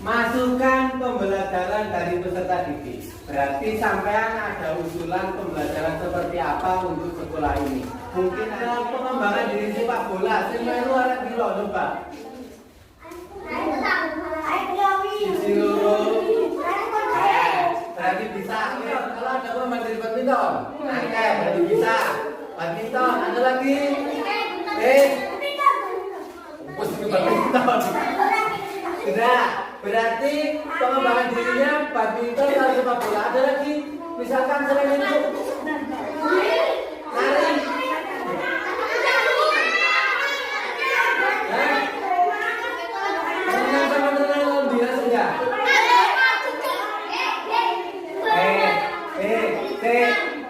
Masukkan pembelajaran pembelajaran dari peserta didik. Berarti sampean ada usulan pembelajaran seperti apa untuk sekolah ini? Mungkin ada pengembangan diri sepak bola. Semelu arek piro coba? Sisi loro. Berarti bisa. Kalau ada pemain dari badminton, berarti bisa. Badminton, ada lagi? Badminton. Sudah. Berarti pengembangan dirinya badminton atau sepak bola. Ada lagi? Misalkan selain itu nari. Renang sama renang biasa enggak?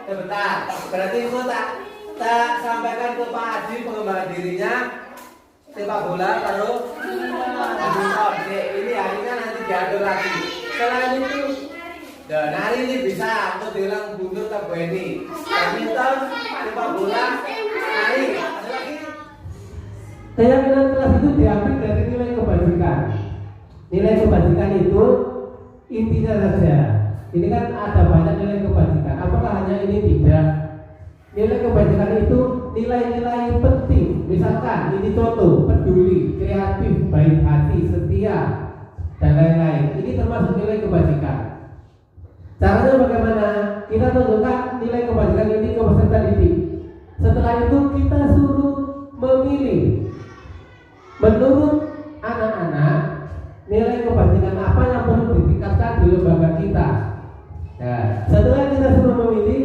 Sebentar. Berarti itu tak sampaikan ke Pak Haji pengembangan dirinya sepak bola taruh badminton. Ini harinya nanti diatur lagi. Selain itu, nari ini bisa untuk bilang bundur ke Beni. Badminton, sepak bola, nari. Ada lagi?
Keyakinan kelas itu diambil dari nilai kebajikan. Nilai kebajikan itu intinya saja. Ini kan ada banyak nilai kebajikan. Apakah hanya ini? Tidak. Nilai kebajikan itu nilai-nilai penting. Misalkan ini contoh, peduli, kreatif, baik hati, setia, dan lain-lain. Ini termasuk nilai kebajikan. Caranya bagaimana? Kita tunjukkan nilai kebajikan ini ke peserta didik. Setelah itu kita suruh memilih menurut anak-anak nilai kebajikan apa yang perlu ditingkatkan di lembaga kita. Nah, setelah kita suruh memilih,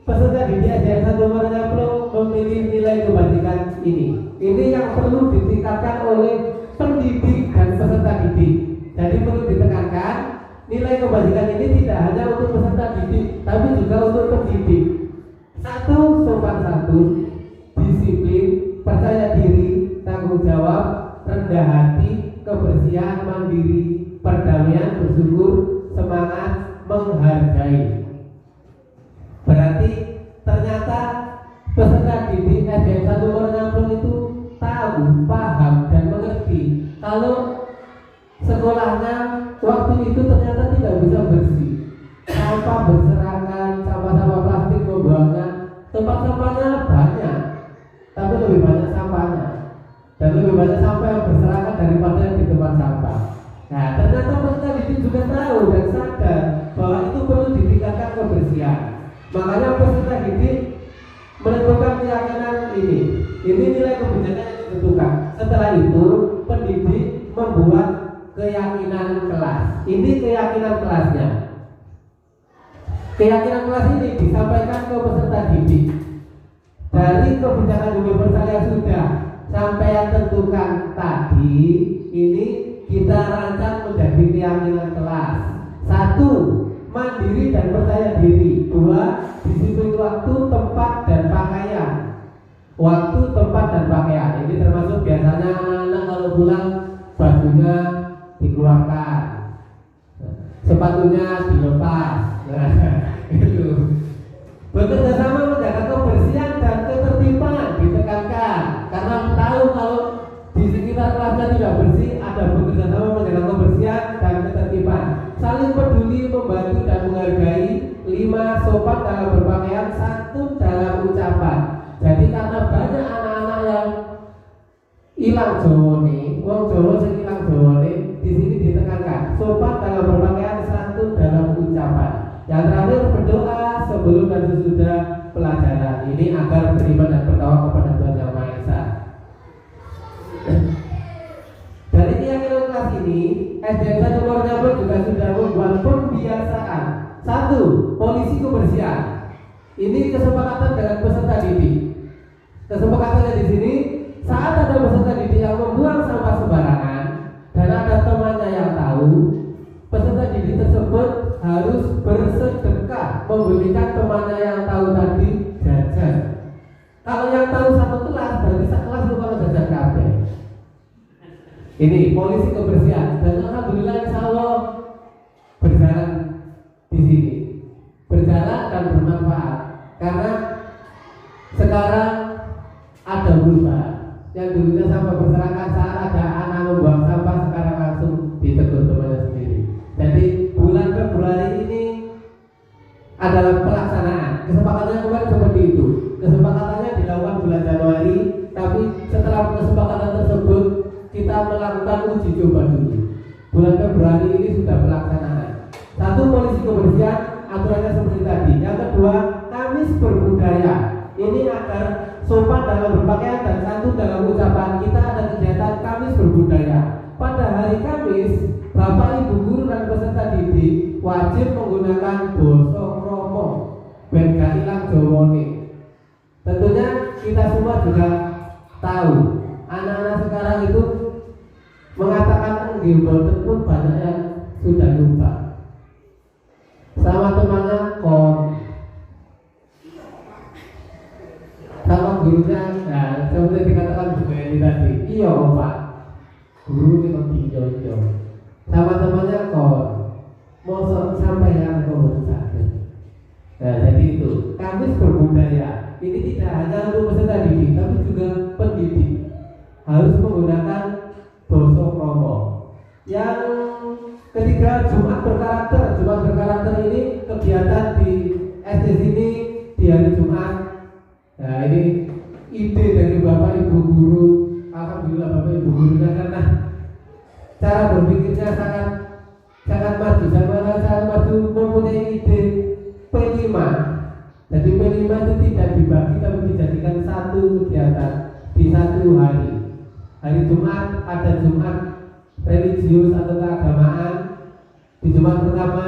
peserta didik SDN 1 Warnaplo memilih nilai kebajikan ini. Ini yang perlu ditingkatkan oleh pendidik dan peserta didik. Jadi perlu ditekankan nilai kebajikan ini tidak hanya untuk peserta didik, tapi juga untuk pendidik. 1. Sopan santun, disiplin, percaya diri, tanggung jawab, rendah hati, kebersihan, mandiri, perdamaian, bersyukur, semangat, menghargai. Berarti ternyata peserta didik SDN 1 Warnaplo itu tahu, paham, dan mengerti kalau sekolahnya waktu itu ternyata tidak bisa bersih. Sampah berserakan, sampah-sampah plastik membuangnya, tempat sampahnya banyak, tapi lebih banyak sampahnya, dan lebih banyak sampah yang berserakan daripada yang di tempat sampah. Nah, ternyata peserta didik juga tahu dan sadar bahwa itu perlu ditingkatkan kebersihan. Makanya peserta didik menentukan keyakinan ini. Ini nilai kebijakan yang ditentukan. Setelah itu pendidik membuat keyakinan kelas. Ini keyakinan kelasnya. Keyakinan kelas ini disampaikan ke peserta didik. Dari kebijakan universal yang sudah sampai tentukan tadi, ini kita rancang menjadi keyakinan kelas. 1. Mandiri dan percaya diri. 2. Disiplin waktu, tempat, dan pakaian. Waktu, tempat, dan pakaian. Ini termasuk biasanya anak-anak kalau pulang bajunya dikeluarkan, sepatunya dilepas. Nah, itu. Bekerja sama menjaga kebersihan dan ketertiban ditekankan. Karena tahu kalau di sekitar kelasnya tidak bersih, ada bekerja sama menjaga kebersihan dan ketertiban. Saling peduli, membantu, dan menghargai. 5. Sopan dalam berpakaian, santun dalam ucapan. Jadi karena banyak anak-anak yang hilang Jawane, wong Jawa sing hilang Jawane, di sini ditekankan sopan dalam berpakaian, santun dalam ucapan. Yang terakhir berdoa sebelum dan sesudah pelajaran. Ini agar beriman dan bertakwa kepada Tuhan Yang Maha Esa. Dari keyakinan kelas ini, SDN 1 Warnaplo juga sudah membuat pembiasaan. 1. Polisi kebersihan. Ini kesepakatan dengan peserta didik. Kesepakatannya di sini, saat ada peserta didik yang membuang sampah sembarangan dan ada temannya yang tahu, peserta didik tersebut harus bersedekah memberikan temannya yang tahu tadi jajan. Kalau yang tahu satu kelas, berarti satu kelas itu kalau jajan kabeh. Ini polisi kebersihan, dan alhamdulillah insya Allah berjalan di sini, berjalan dan bermanfaat. Karena sekarang ada perubahan. Yang dulunya sampah berserakan, saat ada anak membuang sampah, sekarang langsung ditegur temannya sendiri. Jadi bulan dalam pelaksanaan. Kesepakatannya kemarin seperti itu. Kesepakatannya dilakukan bulan Januari, tapi setelah kesepakatan tersebut kita melakukan uji coba dulu. Bulan Februari ini sudah pelaksanaan. Satu, polisi kebersihan, aturannya seperti tadi. Yang kedua, Kamis berbudaya. Ini agar sopan dalam berpakaian dan santun dalam ucapan. Kita ada kegiatan Kamis berbudaya. Pada hari Kamis, Bapak Ibu guru dan peserta didik wajib menggunakan basa krama ben gak ilang jawane. Tentunya kita semua juga tahu anak-anak sekarang itu mengatakan nggih mboten pun banyak yang sudah lupa. Sama temannya sama gurunya, nah seperti dikatakan Bu Eni tadi, iya Pak, guru itu dijo-jo. Sama temannya mau sampai yang sakit. Nah jadi itu Kamis berbudaya. Ini tidak hanya untuk peserta didik, tapi juga pendidik harus menggunakan basa krama. Yang ketiga, Jumat berkarakter. Jumat berkarakter ini kegiatan di SD sini di hari Jumat. Nah ini ide dari Bapak Ibu guru. Alhamdulillah Bapak Ibu gurunya karena cara berpikirnya sangat maju, sangat maju, mempunyai ide P5. Jadi P5 itu tidak dibagi tapi dijadikan satu kegiatan di satu hari. Hari Jumat ada Jumat religius atau keagamaan. Di Jumat pertama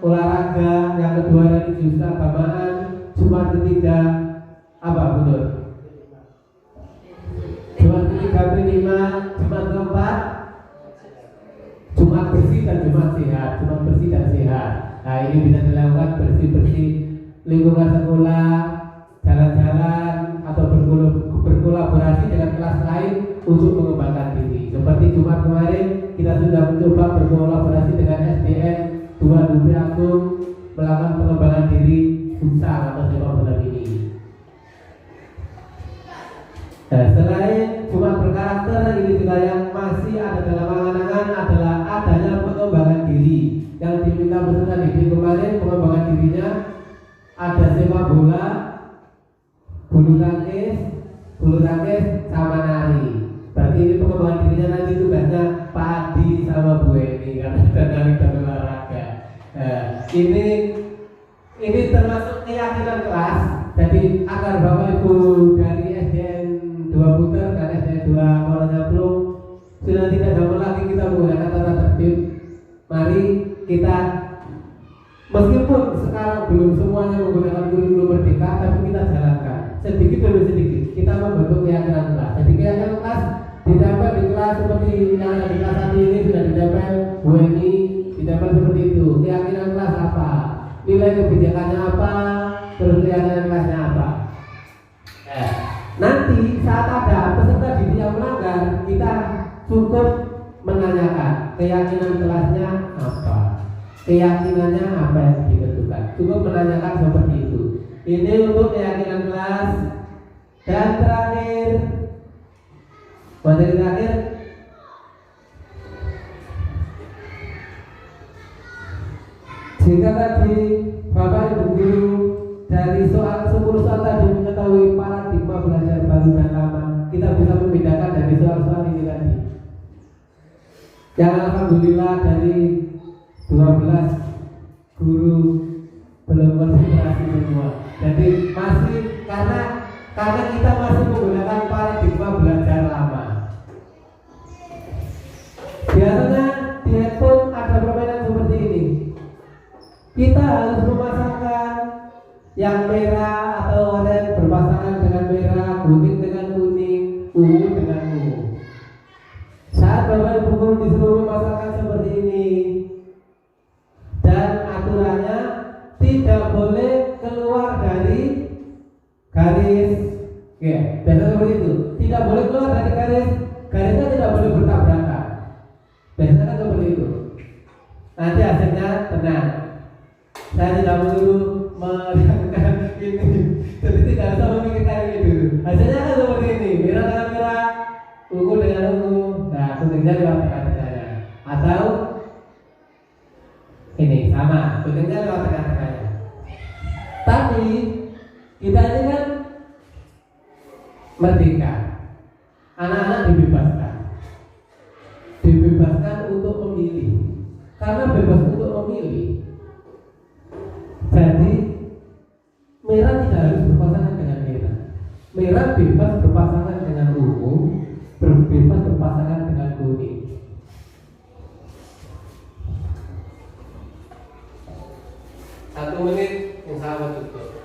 olahraga, yang kedua religius keagamaan, Jumat ketiga apa betul? Jumat ketiga P5, Jumat keempat Jumat bersih dan Jumat sehat. Jumat bersih dan sehat. Nah ini bisa dilakukan bersih-bersih lingkungan sekolah, jalan-jalan atau berkolaborasi dengan kelas lain untuk mengembangkan diri. Seperti Jumat kemarin kita sudah mencoba berkolaborasi dengan SDN 2 Dupi Agung melakukan pengembangan diri futsal atau sepak bola ini. Nah, selain Jumat berkarakter, ini juga yang masih ada dalam angan-angan adalah adanya pengembangan diri. Yang diminta peserta didik kemarin pengembangan dirinya ada sepak bola, bulu tangkis, sama nari. Berarti ini pengembangan dirinya nanti tugasnya Pak Adi sama Bu Eni karena ada nari dan olahraga. Nah, ini termasuk keyakinan kelas. Jadi agar Bapak Ibu dari SDN 2 Puter dan SDN 2 Moronyaplung sudah tidak gampang lagi kita menggunakan tata tertib. Mari kita, meskipun sekarang belum semuanya menggunakan kurikulum merdeka, tapi kita jalankan sedikit demi sedikit. Kita membentuk keyakinan kelas. Jadi keyakinan kelas ditempel di kelas seperti yang ada di kelas tadi ini sudah ditempel Bu Eni, ditempel seperti itu. Keyakinan kelas apa? Nilai kebijakannya apa? Terus keyakinan kelasnya apa? Nanti saat ada peserta didik yang melanggar, kita cukup menanyakan keyakinan kelasnya apa, keyakinannya apa yang ditentukan. Cukup menanyakan seperti itu. Ini untuk keyakinan kelas. Dan terakhir, materi terakhir, jika tadi Bapak Ibu guru dari soal 10 soal tadi mengetahui paradigma belajar baru dan lama, kita bisa membedakan dari soal-soal ini tadi. Yang alhamdulillah dari 12 guru belum konsentrasi semua. Jadi masih karena kita masih menggunakan paradigma belajar lama. Biasanya di handphone ada permainan seperti ini. Kita harus memasangkan yang merah atau oranye berpasangan dengan merah, kuning dengan kuning, ungu dengan ungu. Saat Bapak Ibu guru disuruh memasangkan seperti ini, dan aturannya tidak boleh keluar dari garis. Ya, biasanya seperti itu. Tidak boleh keluar dari garis. Garisnya tidak boleh bertabrakan. Biasanya kan seperti itu. Nanti hasilnya tenang. Saya tidak perlu melakukan ini. Jadi tidak usah memikirkan ini dulu. Hasilnya kan seperti ini. Merah dengan merah, ungu dengan ungu. Nah, kuningnya lewat tengah-tengahnya. Atau ini sama, kuningnya lewat tengah-tengahnya. hari kita ini kan merdeka, anak-anak dibebaskan untuk memilih. Karena bebas untuk memilih, jadi merah tidak harus berpasangan dengan merah. Merah bebas berpasangan dengan ungu, bebas berpasangan dengan kuning. Satu menit yang sama tutup.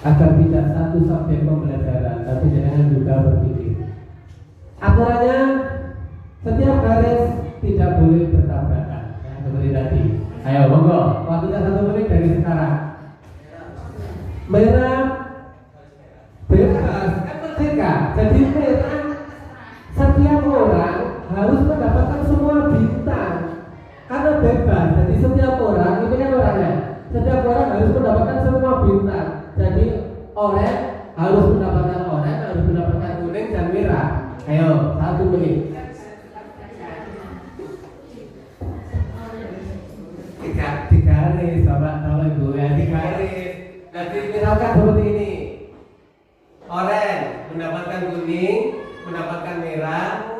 Agar tidak satu subjek pembelajaran, tapi jangan juga berpikir. Aturannya setiap garis tidak boleh bertabrakan, seperti tadi. Ayo, monggo, waktunya 1 menit dari sekarang. Merah bebas, kan merdeka. Jadi merah, setiap orang harus mendapatkan semua bintang karena bebas. Jadi setiap orang, ini kan orangnya, setiap orang harus mendapatkan semua bintang. Jadi oranye harus mendapatkan oranye, harus mendapatkan kuning dan merah. Ayo, 1 menit. Tiga garis, Bapak tahu Ibu ya, 3 garis. Jadi misalkan seperti ini, oranye mendapatkan kuning, mendapatkan merah,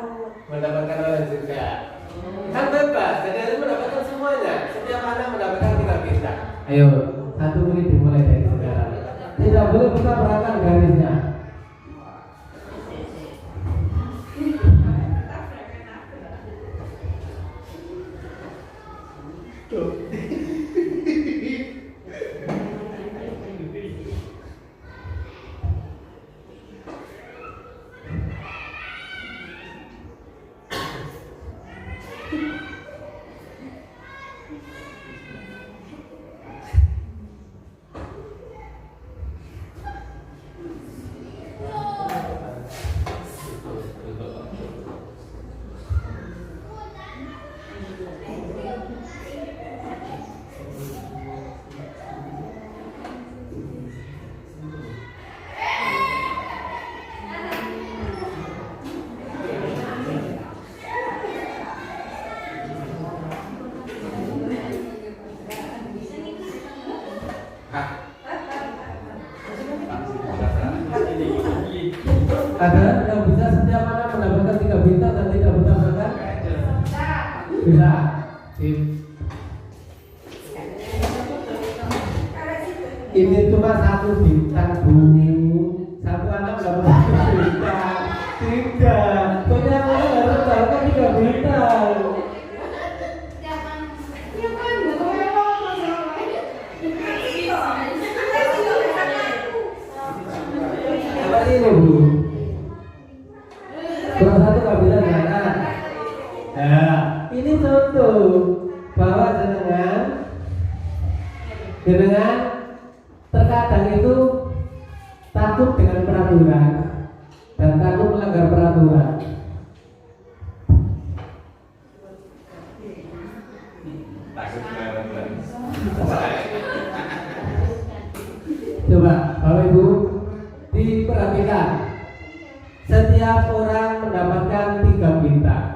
mendapatkan oranye juga. Kan bebas, jadi harus mendapatkan semuanya. Setiap anak mendapatkan 3 bintang. Ayo, 1 menit dimulai dari sekarang. Tidak boleh bertabrakan garisnya. Ada yang bisa setiap anak mendapatkan 3 bintang dan tidak bertabrakan? Bisa. Ini cuma 1 bintang Bu. 1 anak mendapatkan 1 bintang. 3. Setiap anak harus mendapatkan 3 bintang. Apa ini Bu? Kurang 1 nggak bisa jalan. Nah, ini contoh bahwa dengan terkadang itu takut dengan peraturan dan takut melanggar peraturan. Coba Bapak Ibu diperhatikan. Setiap orang mendapatkan 3 bintang.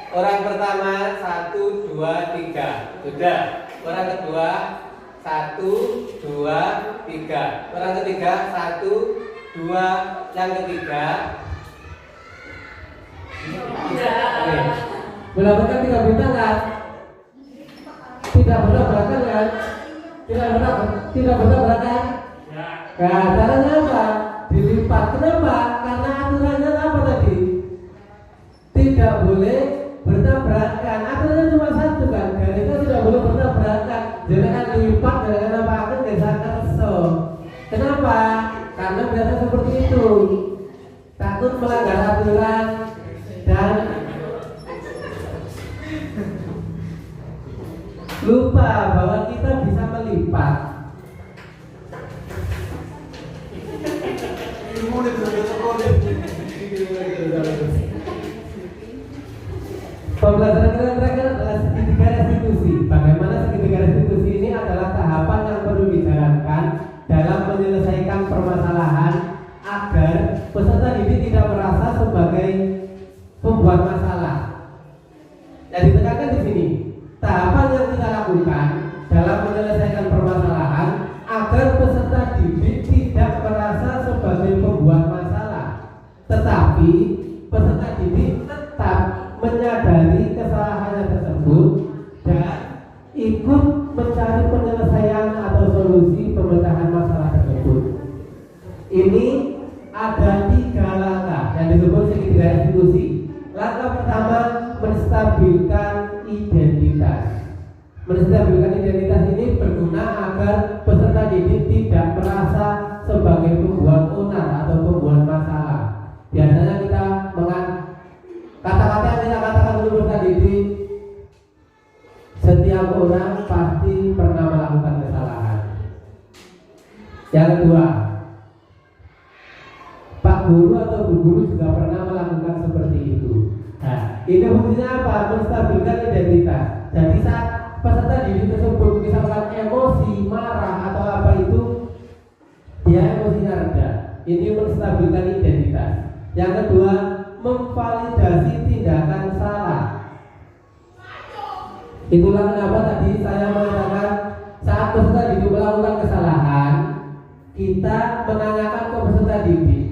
Orang pertama 1, 2, 3. Sudah. Orang kedua 1, 2, 3. Orang ketiga 1, 2. Yang ketiga oke. Mendapatkan 3 bintang kan? Tidak bertabrakan kan? Tidak bertabrakan? Nah, caranya apa? Dilipat. Kenapa? Karena aturannya apa tadi? Tidak boleh bertabrakan. Aturannya cuma 1 kan? Garisnya tidak boleh bertabrakan. Jangan lipat dengan apa? Akan desa kerso. Kenapa? Karena biasa seperti itu. Takut melanggar aturan dan lupa bahwa kita bisa melipat. Pembelajaran kita terakhir adalah segitiga restitusi. Bagaimana segitiga restitusi ini adalah tahapan yang perlu dijalankan menyelesaikan permasalahan agar peserta didik tidak merasa sebagai pembuat masalah. Jadi ditekankan di sini, tahapan yang kita lakukan dalam menyelesaikan permasalahan agar peserta didik tidak merasa sebagai pembuat masalah, tetapi peserta didik tetap menyadari kesalahannya tersebut dan ikut mencari penyelesaian atau solusi pemecahan masalah tersebut. Ini ada 3 langkah yang disebut segitiga restitusi. Langkah pertama, menstabilkan identitas. Menstabilkan identitas ini berguna agar peserta didik tidak merasa sebagai pembuat onar atau pembuat masalah. Biasanya kita kata-kata yang kita katakan untuk peserta didik, setiap orang pasti pernah melakukan kesalahan. Yang kedua, Pak Guru atau Bu Guru juga pernah melakukan seperti itu. Nah, ini fungsinya apa? Menstabilkan identitas. Jadi saat peserta didik tersebut misalkan emosi, marah atau apa itu, dia emosinya rendah. Ini menstabilkan identitas. Yang kedua, memvalidasi tindakan salah. Itulah kenapa tadi saya mengatakan saat peserta didik melakukan kesalahan, kita menanyakan ke peserta didik,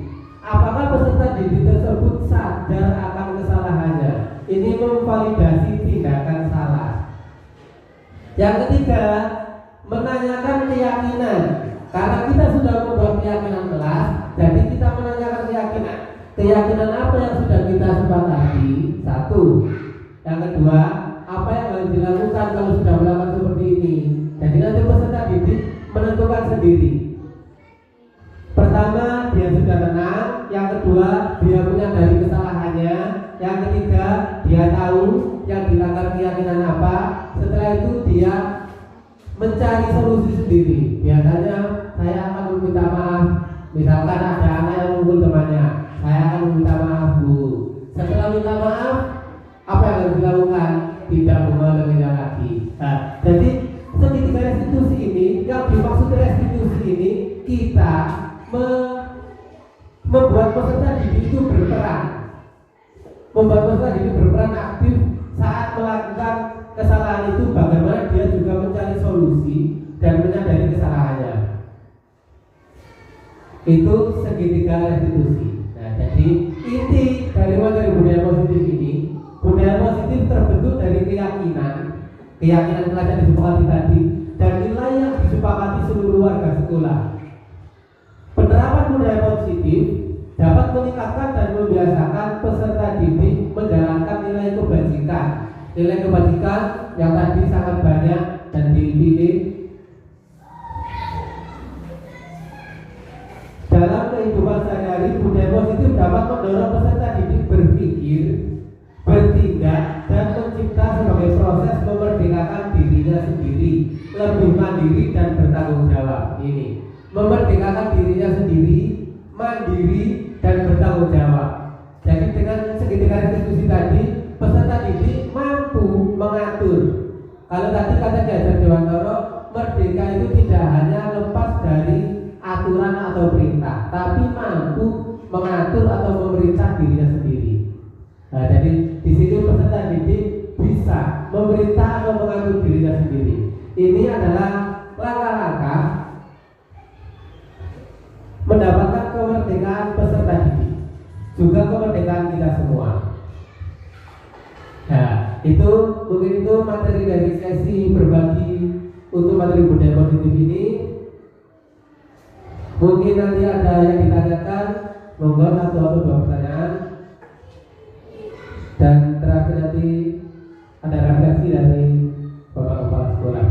apakah peserta didik tersebut sadar akan kesalahannya. Ini memvalidasi tindakan salah. Yang ketiga, menanyakan keyakinan. Karena kita sudah membuat keyakinan kelas, jadi kita menanyakan keyakinan. Keyakinan apa yang sudah kita sepakati? 1. Yang kedua, apa yang harus dilakukan kalau sudah melakukan seperti ini? Jadi nanti peserta didik menentukan sendiri. Pertama, dia sudah tenang. Yang kedua, dia menyadari kesalahannya. Yang ketiga, dia tahu yang dilanggar keyakinan apa. Setelah itu dia mencari solusi sendiri. Biasanya saya akan meminta maaf. Misalkan ada anak yang memukul temannya, saya akan meminta maaf, Bu. Setelah minta maaf, apa yang harus dilakukan? Tidak mengulanginya lagi. Nah, jadi segitiga restitusi ini, yang dimaksud restitusi ini, kita membuat peserta didik itu berperan, membuat peserta didik berperan aktif saat melakukan kesalahan itu. Bagaimana dia juga mencari solusi dan menyadari kesalahannya. Itu segitiga restitusi. Nah, jadi inti dari materi budaya positif ini, budaya positif terbentuk dari keyakinan kelas yang disepakati tadi dan nilai yang disepakati seluruh warga sekolah. Penerapan budaya positif dapat meningkatkan dan membiasakan peserta didik menjalankan nilai kebajikan. Nilai kebajikan yang tadi sangat banyak dan dipilih dalam kehidupan sehari-hari. Budaya positif dapat mendorong peserta didik berpikir, bertindak, dan mencipta sebagai proses memerdekakan dirinya sendiri, lebih mandiri dan bertanggung jawab. Ini memerdekakan dirinya sendiri, mandiri, dan bertanggung jawab. Jadi dengan segitiga restitusi tadi, peserta didik mampu mengatur. Kalau tadi kata Diajar Dewantoro, merdeka itu tidak hanya lepas dari aturan atau perintah, tapi mampu mengatur atau memerintah dirinya sendiri. Nah, jadi di sini peserta didik bisa memerintah atau mengatur dirinya sendiri. Ini adalah langkah-langkah mendapatkan kemerdekaan peserta didik, juga kemerdekaan kita semua. Nah, itu mungkin itu materi dari sesi berbagi untuk materi budaya positif ini. Mungkin nanti ada yang ditanyakan, monggo 1 atau 2 pertanyaan. Dan terakhir nanti ada refleksi dari Bapak Kepala Sekolah.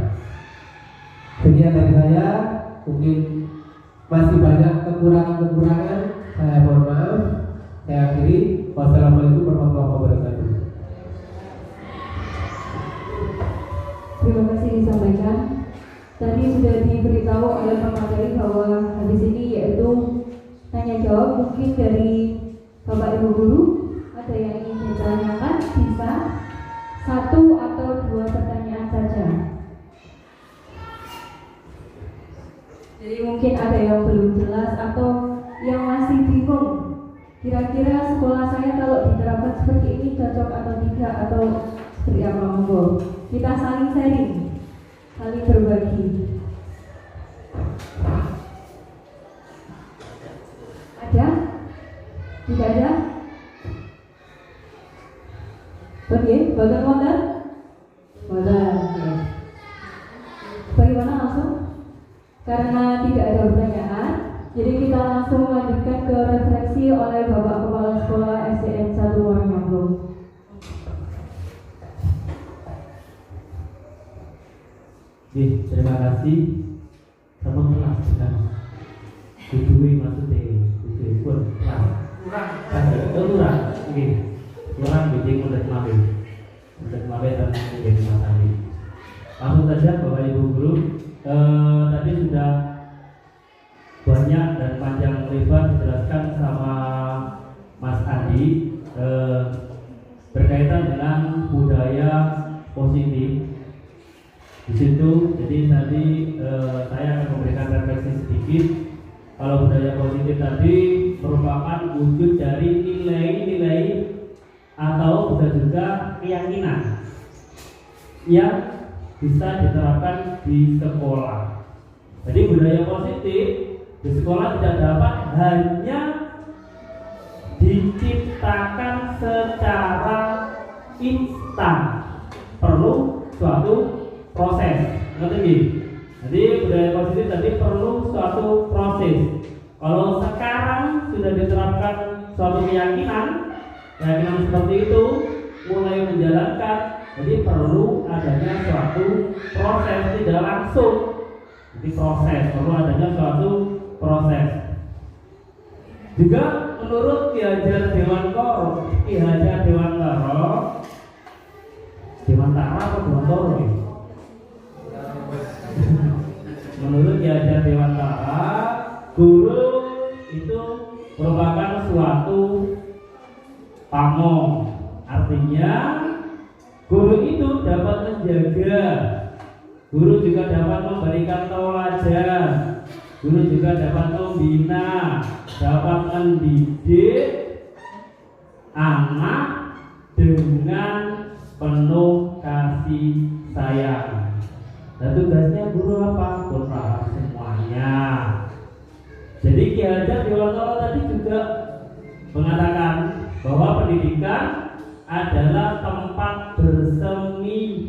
Sekian dari saya. Mungkin masih banyak kekurangan-kekurangan, saya mohon maaf. Saya akhiri. Wassalamualaikum warahmatullahi wabarakatuh.
Terima kasih disampaikan. Tadi sudah diberitahu oleh pemateri bahwa habis ini yaitu tanya jawab. Mungkin dari Bapak Ibu Guru ada yang ingin ditanyakan, bisa 1 atau 2 pertanyaan saja. Jadi mungkin ada yang belum jelas atau yang masih bingung. Kira-kira sekolah saya kalau diterapkan seperti ini cocok atau tidak atau seperti apa, monggo. Kita saling sharing, saling berbagi. Ada? Tidak ada? Oke, bagaimana? Bagaimana langsung? Karena tidak ada pertanyaan, jadi kita langsung melanjutkan ke refleksi oleh Bapak Kepala Sekolah SDN 1 Warnyombong.
Terima kasih. Sama kelas kan. Tujuh maksudnya tujuh pun kelas. Kurang. Oke. Kurang bidik mulut mabe dan bidik matahari. Langsung saja Bapak Ibu Guru. Tadi sudah banyak dan panjang lebar dijelaskan sama Mas Andi berkaitan dengan budaya positif. Di situ, jadi tadi saya akan memberikan refleksi sedikit. Kalau budaya positif tadi merupakan wujud dari nilai-nilai atau bisa juga keyakinan yang bisa diterapkan di sekolah. Jadi budaya positif di sekolah tidak dapat hanya diciptakan secara instan, perlu suatu proses. Jadi budaya positif tadi perlu suatu proses. Kalau sekarang sudah diterapkan suatu keyakinan seperti itu mulai menjalankan, jadi perlu adanya suatu proses, tidak langsung. Jadi perlu adanya suatu proses. Juga menurut Ki Hajar Dewantara atau Dewantara ya? Menurut Ki Hajar Dewantara, guru itu merupakan suatu pamong. Artinya guru itu dapat menjaga, guru juga dapat memberikan tauladan, guru juga dapat membina, dapat mendidik anak dengan penuh kasih sayang. Dan tugasnya guru apa? Berpaham semuanya. Jadi Ki Hajar Dewantara tadi juga mengatakan bahwa pendidikan adalah tempat berseminya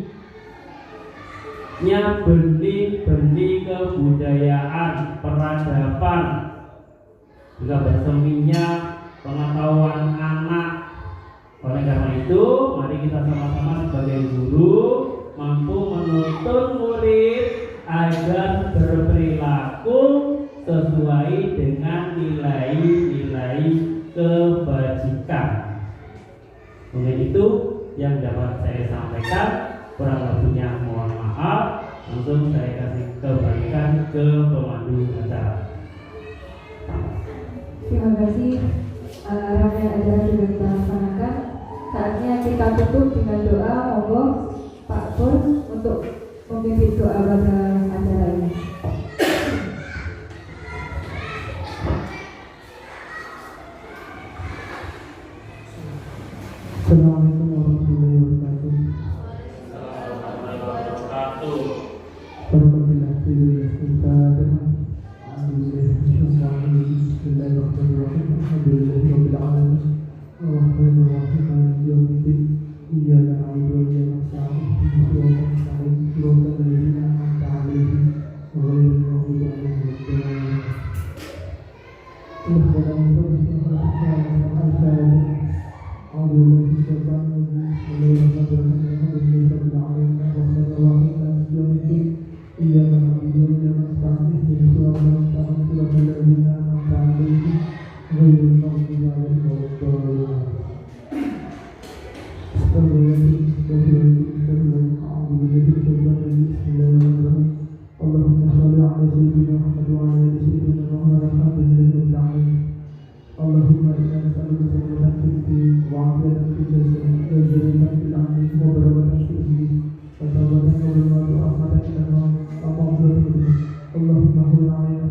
benih-benih kebudayaan, peradaban, juga berseminya pengetahuan anak. Oleh karena itu, mari kita sama-sama sebagai guru mampu menuntun murid agar berperilaku sesuai dengan nilai-nilai kebajikan. Mungkin itu yang dapat saya sampaikan. Kurang lebihnya mohon maaf. Langsung saya kasih kebalikan ke pemandu acara.
Terima kasih. Rangkaian acara sudah kita laksanakan. Saatnya kita tutup dengan doa. Monggo Pak Pur untuk memimpin doa pada acara ini.
Assalamualaikum warahmatullahi wabarakatuh. Alhamdulillah, Allahumma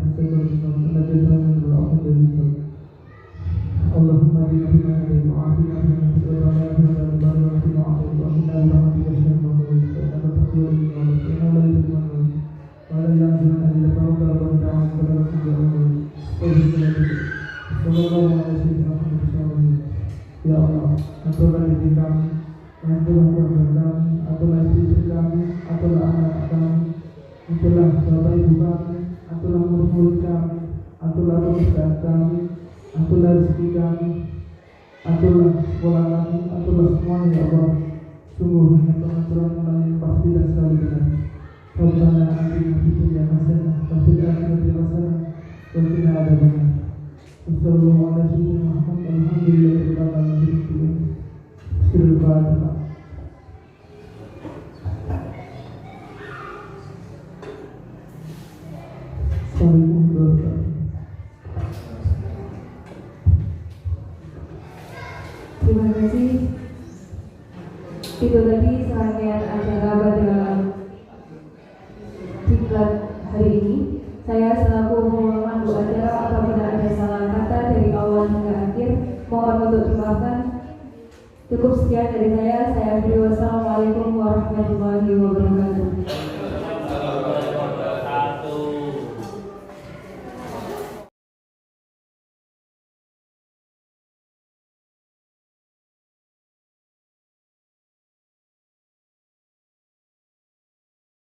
atulah diri kami, atulah keluarga kami, atulah istri kami, atulah anak kami, atulah bapak ibu kami, atulah murid-murid kami, atulah pekerjaan kami, atulah rezeki kami, atulah sekolah kami, atulah semuanya ya Allah. Sungguh dengan pengaturan yang pasti dan selalu benar. Rabbana atina fid dunya hasanah wa fil akhirati hasanah wa qina adzabannar. Wassallallahu ala sayyidina Muhammad alhamdulillahirabbil alamin. Bismillahirrahmanirrahim. Assalamualaikum warahmatullahi wabarakatuh.
Terima kasih. Itu tadi serangkaian acara pada diklat hari ini. Saya selaku pemandu acara, apabila ada salah kata dari awal hingga akhir, mohon untuk dimaafkan. Cukup sekian dari saya. Saya akhiri. Wassalamualaikum warahmatullahi wabarakatuh.